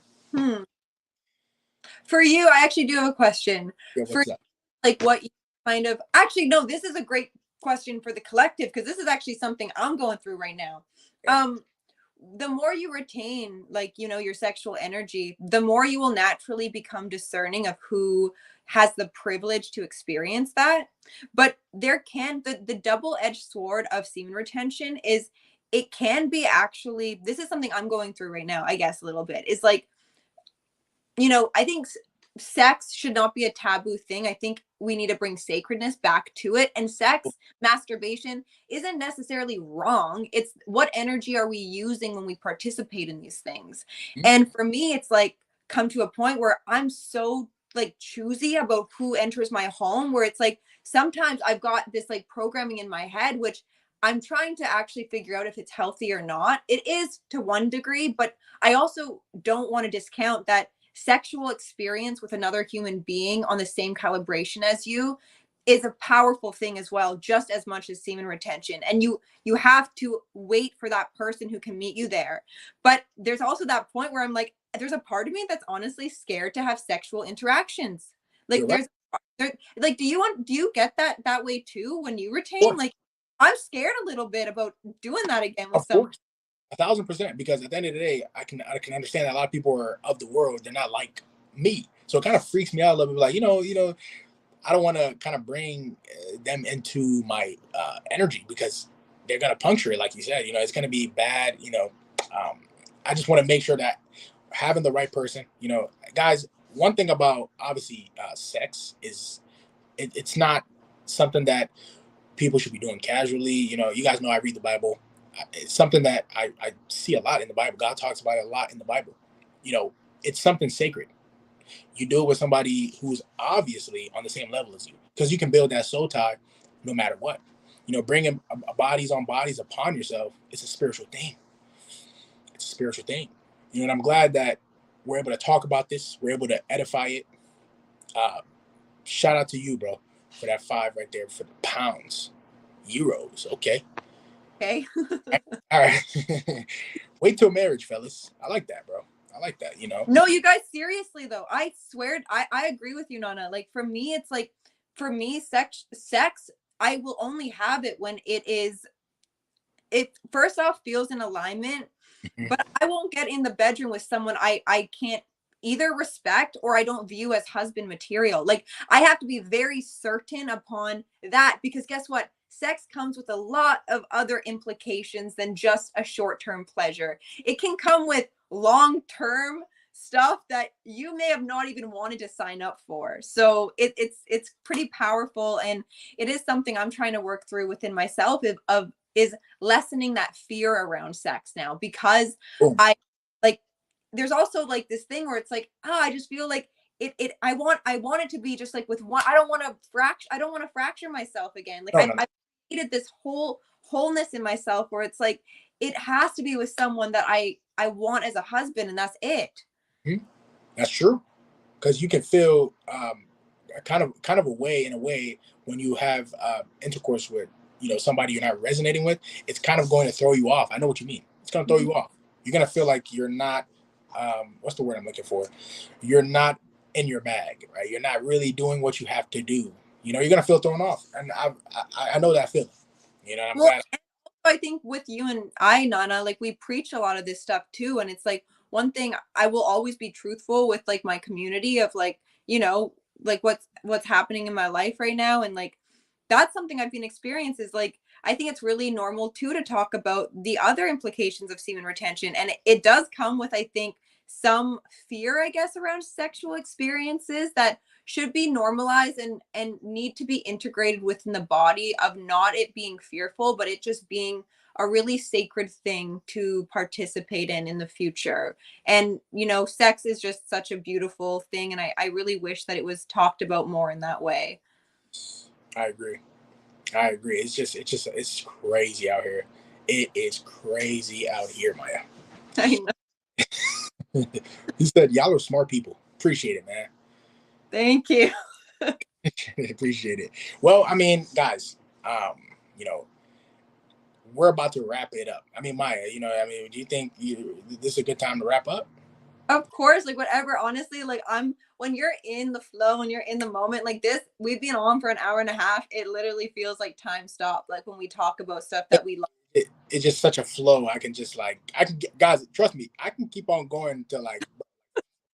For you, I actually do have a question.
Yeah,
For
what's up?
like what you kind of, actually, no, this is a great question for the collective, because this is actually something I'm going through right now.
Okay.
The more you retain, like, your sexual energy, the more you will naturally become discerning of who has the privilege to experience that. But there can, the double-edged sword of semen retention is, it can be, actually, this is something I'm going through right now, I guess, a little bit, is like, I think sex should not be a taboo thing. I think we need to bring sacredness back to it. And sex, masturbation, isn't necessarily wrong. It's what energy are we using when we participate in these things?
Mhm.
And for me, it's like come to a point where I'm so like choosy about who enters my home, where it's like sometimes I've got this like programming in my head, which I'm trying to actually figure out if it's healthy or not. It is to one degree, but I also don't want to discount that sexual experience with another human being on the same calibration as you is a powerful thing as well, just as much as semen retention. And you have to wait for that person who can meet you there. But there's also that point where I'm like, there's a part of me that's honestly scared to have sexual interactions. Like
You're right.
Like, do you get that way too when you
Of
retain?
course,
Like, I'm scared a little bit about doing that again with
of
some.
course. 1,000%, because at the end of the day, I can understand that a lot of people are of the world. They're not like me, so it kind of freaks me out a little bit. Like, I don't want to kind of bring them into my energy, because they're gonna puncture it, like you said. It's gonna be bad. I just want to make sure that having the right person. Guys. One thing about, obviously, sex is, it's not something that people should be doing casually. You guys know I read the Bible. It's something that I see a lot in the Bible. God talks about it a lot in the Bible. You know, it's something sacred. You do it with somebody who's obviously on the same level as you, because you can build that soul tie no matter what. Bringing bodies on bodies upon yourself, it's a spiritual thing. It's a spiritual thing. And I'm glad that we're able to talk about this. We're able to edify it. Uh, Shout out to you, bro, for that five right there for the pounds, euros. Okay.
Okay.
All right. Wait till marriage, fellas. I like that, bro. I like that.
No, you guys, seriously though, I swear, I agree with you, Nana. Like, for me, it's like, for me, sex, I will only have it when it first off feels in alignment,
Mhm.
but I won't get in the bedroom with someone I can't either respect or I don't view as husband material. Like, I have to be very certain upon that, because guess what? Sex comes with a lot of other implications than just a short-term pleasure. It can come with long-term stuff that you may have not even wanted to sign up for. So it's pretty powerful, and it is something I'm trying to work through within myself of is lessening that fear around sex now, because
Boom.
I like there's also like this thing where it's like, I just feel like I want it to be just like with one. I don't want to fracture myself again. Like,
No, no,
I created this wholeness in myself where it's like it has to be with someone that I want as a husband, and that's it.
no. Mhm. That's true. Because you can feel kind of a way, in a way, when you have intercourse with somebody you're not resonating with. It's kind of going to throw you off. I know what you mean. It's going to throw
Mhm.
you off. You're going to feel like you're not. What's the word I'm looking for? You're not in your bag, right? You're not really doing what you have to do. You're going to feel thrown off, and I know that feeling. I'm
Well,
glad.
I think with you and I, Nana, like, we preach a lot of this stuff too. And it's like, one thing, I will always be truthful with like my community of like, like what's happening in my life right now. And like, that's something I've been experiencing is like, I think it's really normal too to talk about the other implications of semen retention. And it does come with, I think, some fear, I guess, around sexual experiences that should be normalized and need to be integrated within the body, of not it being fearful, but it just being a really sacred thing to participate in the future. And sex is just such a beautiful thing, and I really wish that it was talked about more in that way.
I agree. I agree. It's crazy out here. It is crazy out here, Maya.
I know.
He said, "Y'all are smart people. Appreciate it, man.
Thank you.
Appreciate it." Well, I mean, guys, you know, we're about to wrap it up. I mean, Maya, do you think this is a good time to wrap up?
Of course, like, whatever. Honestly, like, when you're in the flow, when you're in the moment like this, we've been on for an hour and a half. It literally feels like time stopped. Like, when we talk about stuff that we love.
It's just such a flow. I can get, guys, trust me, I can keep on going to like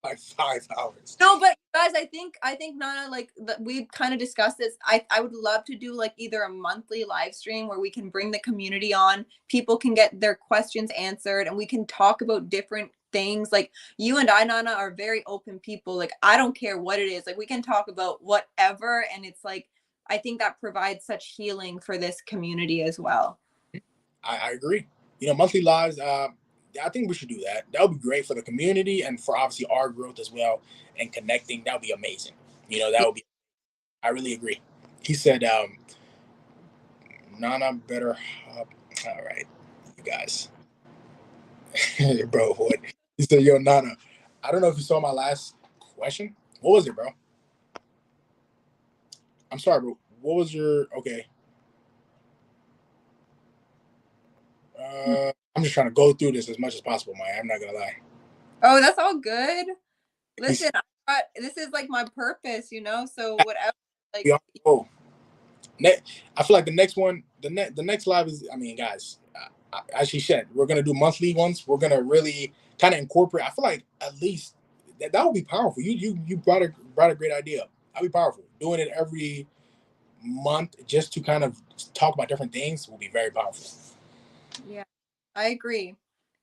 5 hours.
No, but guys, I think Nana, like, we kind of discussed this. I would love to do like either a monthly live stream where we can bring the community on, people can get their questions answered, and we can talk about different things. Like, you and I, Nana, are very open people. Like, I don't care what it is. Like, we can talk about whatever, and it's like, I think that provides such healing for this community as well.
I agree. Monthly lives. I think we should do that. That would be great for the community and for, obviously, our growth as well, and connecting. That would be amazing. That would be. I really agree. He said, "Nana, better hop." All right, you guys, bro. What he said? Yo, Nana. I don't know if you saw my last question. What was it, bro? I'm sorry, bro. What was your okay? I'm just trying to go through this as much as possible, Maya. I'm not gonna lie.
Oh, that's all good.
He's,
Listen, this is like my purpose, so whatever. Like,
We are, oh, I feel like the next one, the next live is, I mean, guys, as she said, we're gonna do monthly ones. We're gonna really kind of incorporate. I feel like at least that would be powerful. You brought a great idea. That'd be powerful. Doing it every month just to kind of talk about different things will be very powerful.
yeah, I agree.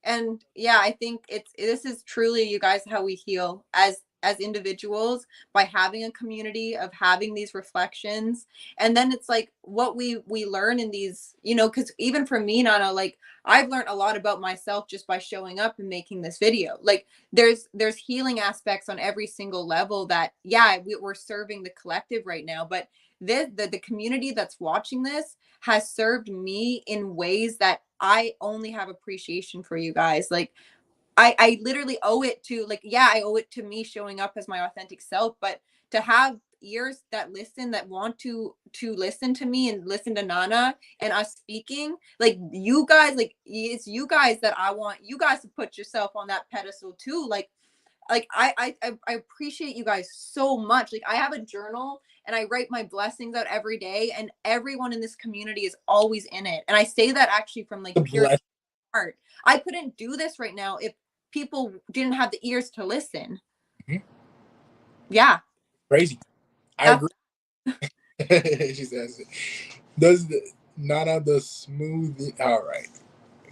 And yeah, I think this is truly, you guys, how we heal as individuals, by having a community, of having these reflections. And then it's like what we learn in these, because even for me, Nana, like, I've learned a lot about myself just by showing up and making this video. Like, there's healing aspects on every single level that, yeah, we're serving the collective right now, but the community that's watching this has served me in ways that I only have appreciation for, you guys. Like, I literally owe it to, like, yeah, I owe it to me showing up as my authentic self, but to have ears that listen, that want to listen to me and listen to Nana and us speaking, like, you guys, like, it's you guys that I want you guys to put yourself on that pedestal too. Like I appreciate you guys so much. Like, I have a journal and I write my blessings out every day, and everyone in this community is always in it. And I say that actually from, like, pure heart. I couldn't do this right now if people didn't have the ears to listen.
Mm-hmm.
Yeah.
Crazy. I agree. She says, does the Nana the smoothie? All right,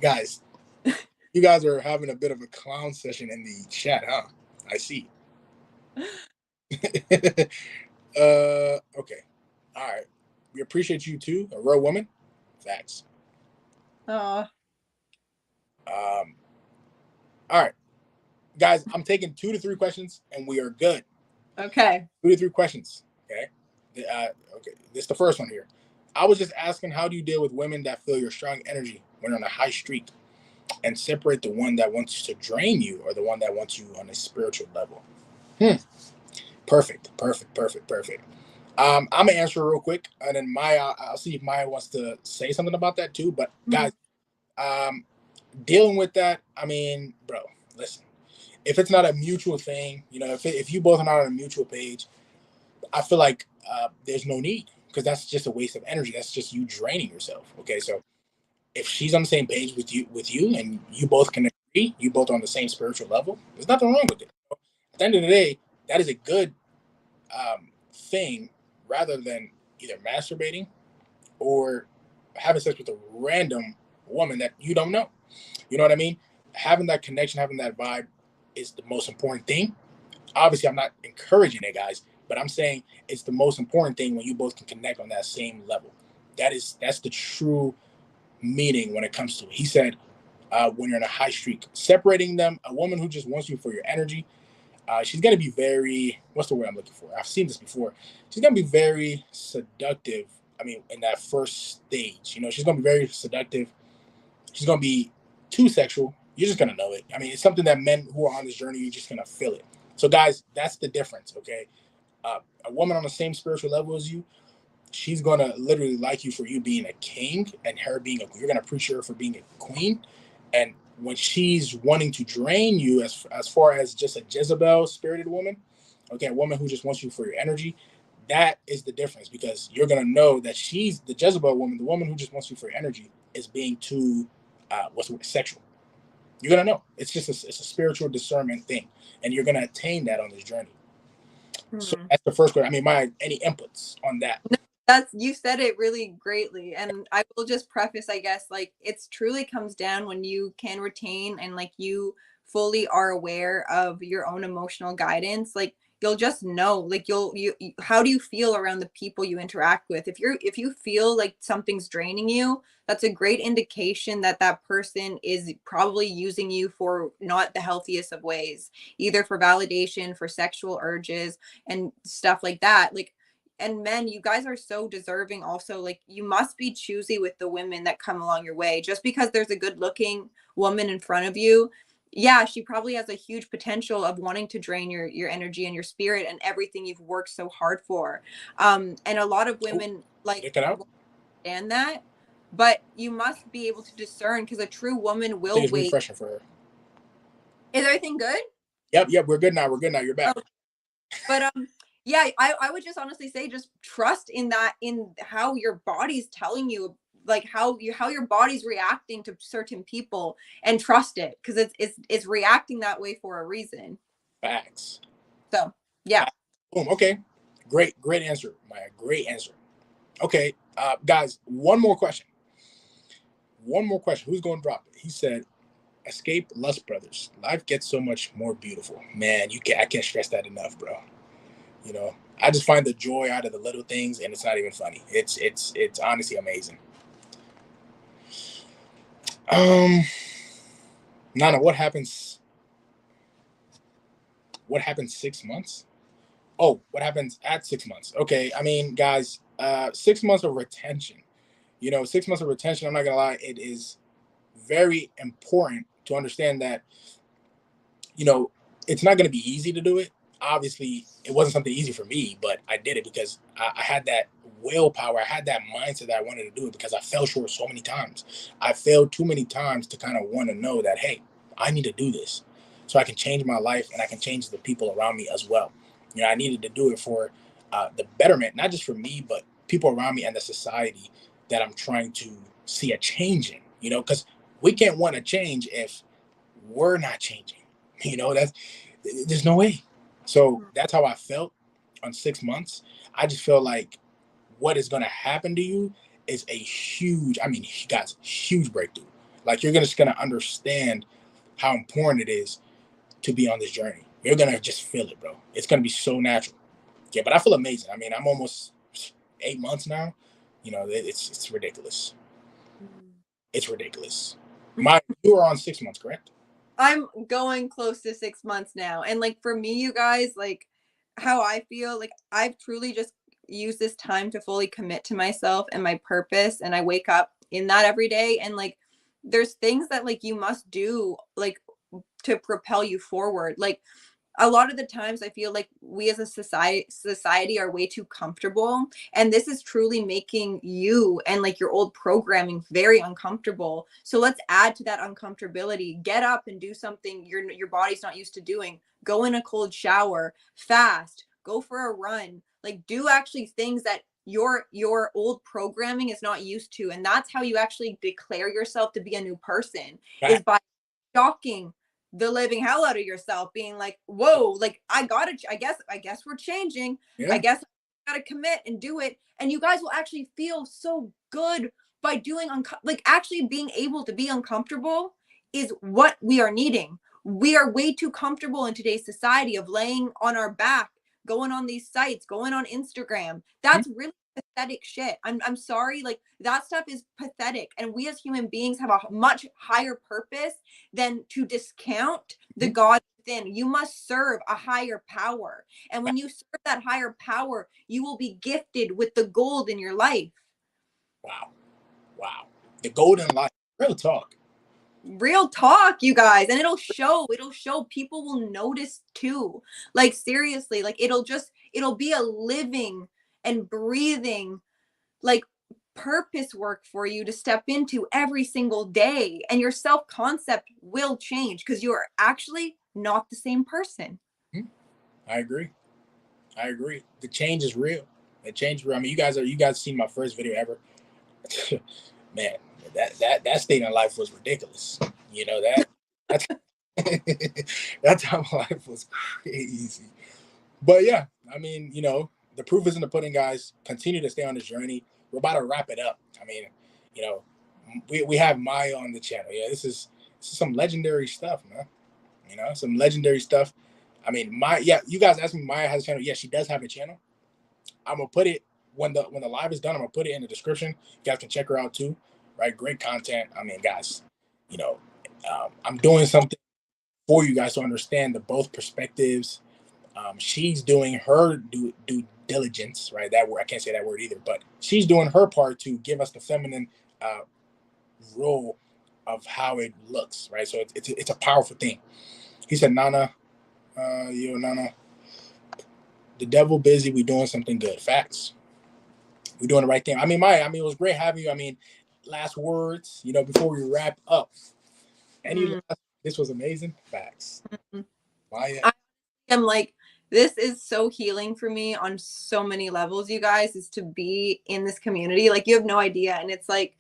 guys, you guys are having a bit of a clown session in the chat, huh? I see. Okay. All right. We appreciate you too, a real woman. Facts.
Oh.
All right, guys, I'm taking 2 to 3 questions and we are good.
Okay.
2 to 3 questions. Okay. Okay. This is the first one here. I was just asking, how do you deal with women that feel your strong energy when on a high streak, and separate the one that wants to drain you or the one that wants you on a spiritual level? Perfect. I'm gonna answer real quick, and then Maya, I'll see if Maya wants to say something about that too. But guys, dealing with that, I mean, bro, listen. If it's not a mutual thing, if you both are not on a mutual page, I feel like there's no need, because that's just a waste of energy. That's just you draining yourself. Okay, so if she's on the same page with you, and you both can agree, you both on the same spiritual level, there's nothing wrong with it. At the end of the day, that is a good thing, rather than either masturbating or having sex with a random woman that you don't know. You know what I mean? Having that connection, having that vibe is the most important thing. Obviously, I'm not encouraging it, guys, but I'm saying it's the most important thing when you both can connect on that same level. That's the true meaning when it comes to it. He said, when you're in a high streak, separating them, a woman who just wants you for your energy, she's going to be very, what's the word I'm looking for? I've seen this before. She's going to be very seductive. I mean, in that first stage, she's going to be very seductive. She's going to be too sexual. You're just going to know it. I mean, it's something that men who are on this journey, you're just going to feel it. So, guys, that's the difference, okay? A woman on the same spiritual level as you, she's going to literally like you for you being a king, and her being you're going to appreciate her for being a queen. And when she's wanting to drain you, as far as just a Jezebel spirited woman, okay, a woman who just wants you for your energy, that is the difference, because you're going to know that she's the Jezebel woman, the woman who just wants you for your energy, is being too, what's the word, sexual. You're going to know. It's just it's a spiritual discernment thing, and you're going to attain that on this journey. So that's the first question. I mean, any inputs on that?
You said it really greatly. And I will just preface, I guess, like, it's truly comes down when you can retain and, like, you fully are aware of your own emotional guidance. Like, you'll just know, like, how do you feel around the people you interact with? If you feel like something's draining you, that's a great indication that that person is probably using you for not the healthiest of ways, either for validation, for sexual urges and stuff like that. Like, and men, you guys are so deserving also. Like, you must be choosy with the women that come along your way. Just because there's a good looking woman in front of you, yeah, she probably has a huge potential of wanting to drain your energy and your spirit and everything you've worked so hard for. And a lot of women like understand that, but you must be able to discern, because a true woman will
it's
wait.
Refreshing for her.
Is everything good?
Yep, we're good now. You're back.
But Yeah, I would just honestly say just trust in that, in how your body's telling you, like how your body's reacting to certain people, and trust it, because it's reacting that way for a reason.
Facts.
So yeah.
Facts. Boom. Okay. Great answer, Maya. Great answer. Okay, guys, one more question. One more question. Who's going to drop it? He said, "Escape Lust Brothers. Life gets so much more beautiful." Man, I can't stress that enough, bro. You know, I just find the joy out of the little things, and it's not even funny. It's honestly amazing. Um, Nana, what happens? What happens 6 months? Oh, what happens at 6 months? Okay, I mean, guys, 6 months of retention. 6 months of retention. I'm not gonna lie, it is very important to understand that you know, it's not going to be easy to do it. Obviously, it wasn't something easy for me, but I did it because I had that willpower. I had that mindset that I wanted to do it because I fell short so many times. I failed too many times to kind of want to know that, hey, I need to do this so I can change my life and I can change the people around me as well. I needed to do it for the betterment, not just for me, but people around me and the society that I'm trying to see a change in, because we can't want to change if we're not changing. That's there's no way. So that's how I felt on 6 months. I just feel like what is going to happen to you is a huge, I mean, guys, huge breakthrough. Like you're just going to understand how important it is to be on this journey. You're going to just feel it, bro. It's going to be so natural. Yeah, but I feel amazing. I mean, I'm almost 8 months now. It's ridiculous. It's ridiculous. You are on 6 months, correct?
I'm going close to 6 months now. And like for me, you guys, like how I feel, like I've truly just used this time to fully commit to myself and my purpose. And I wake up in that every day. And like there's things that like you must do like to propel you forward. Like a lot of the times I feel like we as a society are way too comfortable, and this is truly making you and like your old programming very uncomfortable. So let's add to that uncomfortability. Get up and do something your body's not used to doing. Go in a cold shower, fast, go for a run, like do actually things that your old programming is not used to. And that's how you actually declare yourself to be a new person, is
Fact.
by shocking the living hell out of yourself, being like, whoa, like I guess we're changing. I
Yeah.
guess I gotta commit and do it. And you guys will actually feel so good by doing like actually being able to be uncomfortable is what we are needing. We are way too comfortable in today's society of laying on our back, going on these sites, going on Instagram. That's really pathetic shit. I'm sorry, like that stuff is pathetic. And we as human beings have a much higher purpose than to discount the
Mhm.
God within. You must serve a higher power. And when you serve that higher power, you will be gifted with the gold in your life.
Wow. Wow. The golden life. Real talk.
Real talk, you guys. And it'll show people will notice too. Like seriously, like it'll be a living and breathing like purpose work for you to step into every single day, and your self concept will change because you are actually not the same person.
Mhm. I agree. I agree. The change is real. The change is real. I mean, you guys seen my first video ever. Man, that state in life was ridiculous. That's that time of life was crazy. But yeah, I mean, the proof is in the pudding, guys. Continue to stay on this journey. We're about to wrap it up. I mean, you know, we have Maya on the channel. Yeah, this is some legendary stuff, man. Some legendary stuff. I mean, you guys asked me Maya has a channel. Yeah, she does have a channel. I'm gonna put it when the live is done. I'm gonna put it in the description. You guys can check her out too. Right, great content. I mean, guys, you know, I'm doing something for you guys to understand the both perspectives. She's doing her due diligence, right? That word I can't say that word either, but she's doing her part to give us the feminine uh, role of how it looks, right? So it's a powerful thing. He said, Nana, Nana, the devil busy. We doing something good. Facts. We doing the right thing. I mean, Maya. I mean, it was great having you. I mean, last words. Before we wrap up. Any
Mm.
last? This was amazing. Facts.
Mm.
Maya.
I am like This is so healing for me on so many levels, you guys, is to be in this community. Like, you have no idea. And it's like,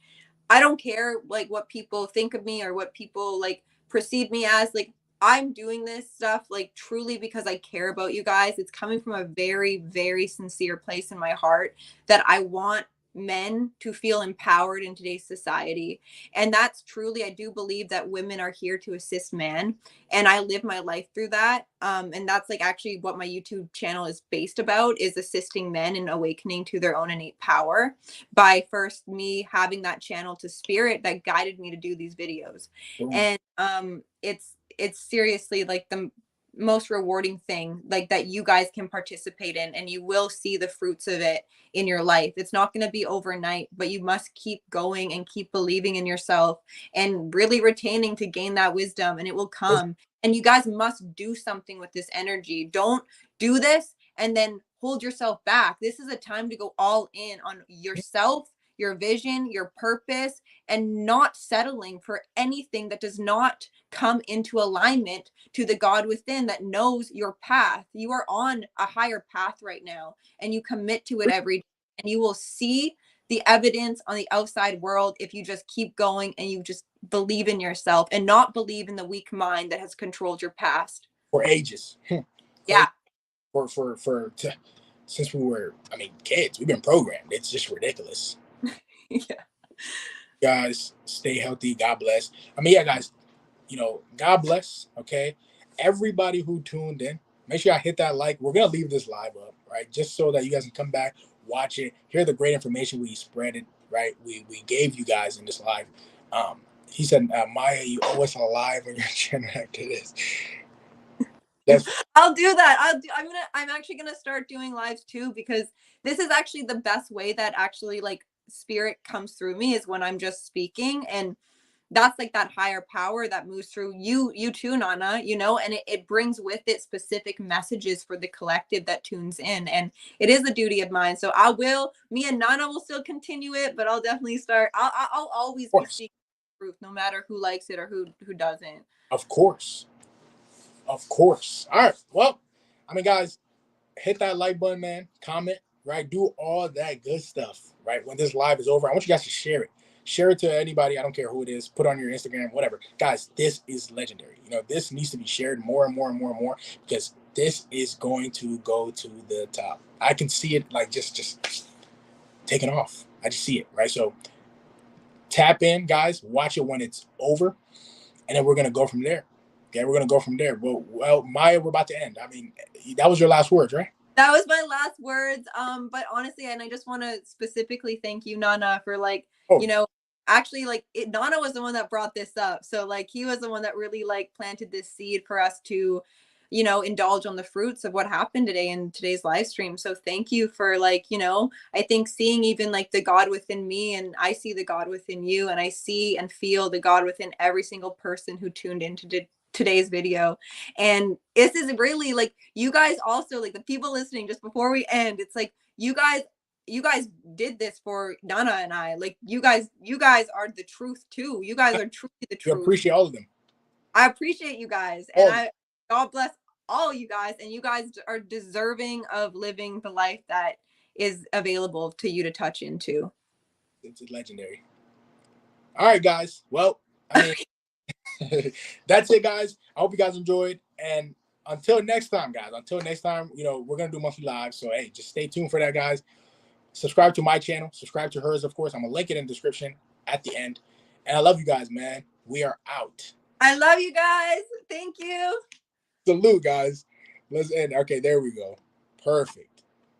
I don't care like what people think of me or what people like perceive me as. Like, I'm doing this stuff like truly because I care about you guys. It's coming from a very, very sincere place in my heart that I want men to feel empowered in today's society. And that's truly, I do believe that women are here to assist men, and I live my life through that. And that's like actually what my YouTube channel is based about, is assisting men in awakening to their own innate power by first me having that channel to spirit that guided me to do these videos.
Boom.
And it's seriously like the most rewarding thing like that you guys can participate in, and you will see the fruits of it in your life. It's not going to be overnight, but you must keep going and keep believing in yourself and really retaining to gain that wisdom, and it will come. And you guys must do something with this energy. Don't do this and then hold yourself back. This is a time to go all in on yourself, your vision, your purpose, and not settling for anything that does not come into alignment to the God within that knows your path. You are on a higher path right now, and you commit to it every day, and you will see the evidence on the outside world if you just keep going and you just believe in yourself and not believe in the weak mind that has controlled your past.
For ages.
Yeah.
Since we were, I mean, kids, we've been programmed. It's just ridiculous.
Yeah.
Guys, stay healthy. God bless. I mean, yeah, guys, God bless. Okay. Everybody who tuned in, make sure I hit that like. We're going to leave this live up, right? Just so that you guys can come back, watch it, hear the great information we spread it, right? We gave you guys in this live. He said, Maya, you owe us a live on your channel after this.
I'll do that. I'm actually gonna start doing lives too, because this is actually the best way that actually like spirit comes through me, is when I'm just speaking, and that's like that higher power that moves through you too, Nana, and it brings with it specific messages for the collective that tunes in, and it is a duty of mine. So me and Nana will still continue it, but I'll definitely start. I'll always be speaking truth, no matter who likes it or who doesn't.
Of course. Of course. All right. Well, I mean, guys, hit that like button, man. Comment, right? Do all that good stuff, right? When this live is over, I want you guys to share it. Share it to anybody. I don't care who it is. Put on your Instagram, whatever. Guys, this is legendary. This needs to be shared more and more and more and more, because this is going to go to the top. I can see it like just taking off. I just see it, right? So tap in, guys. Watch it when it's over, and then we're going to go from there. Okay, we're going to go from there. Well, Maya, we're about to end. I mean, that was your last words, right?
That was my last words. But honestly, and I just want to specifically thank you, Nana, for actually Nana was the one that brought this up. So like he was the one that really like planted this seed for us to, indulge on the fruits of what happened today in today's live stream. So thank you for I think seeing even like the God within me, and I see the God within you, and I see and feel the God within every single person who tuned into today's video. And this is really like, you guys also, like the people listening, just before we end, it's like you guys did this for Nana and I. Like you guys are the truth too. You guys are truly the truth.
You appreciate all of them.
I appreciate you guys, and God bless all you guys, and you guys are deserving of living the life that is available to you to touch into.
It's legendary. All right, guys. Well, I mean, that's it, guys. I hope you guys enjoyed. And until next time, guys, we're going to do monthly live. So, hey, just stay tuned for that, guys. Subscribe to my channel. Subscribe to hers, of course. I'm going to link it in the description at the end. And I love you guys, man. We are out.
I love you guys. Thank you.
Salute, guys. Let's end. Okay, there we go. Perfect.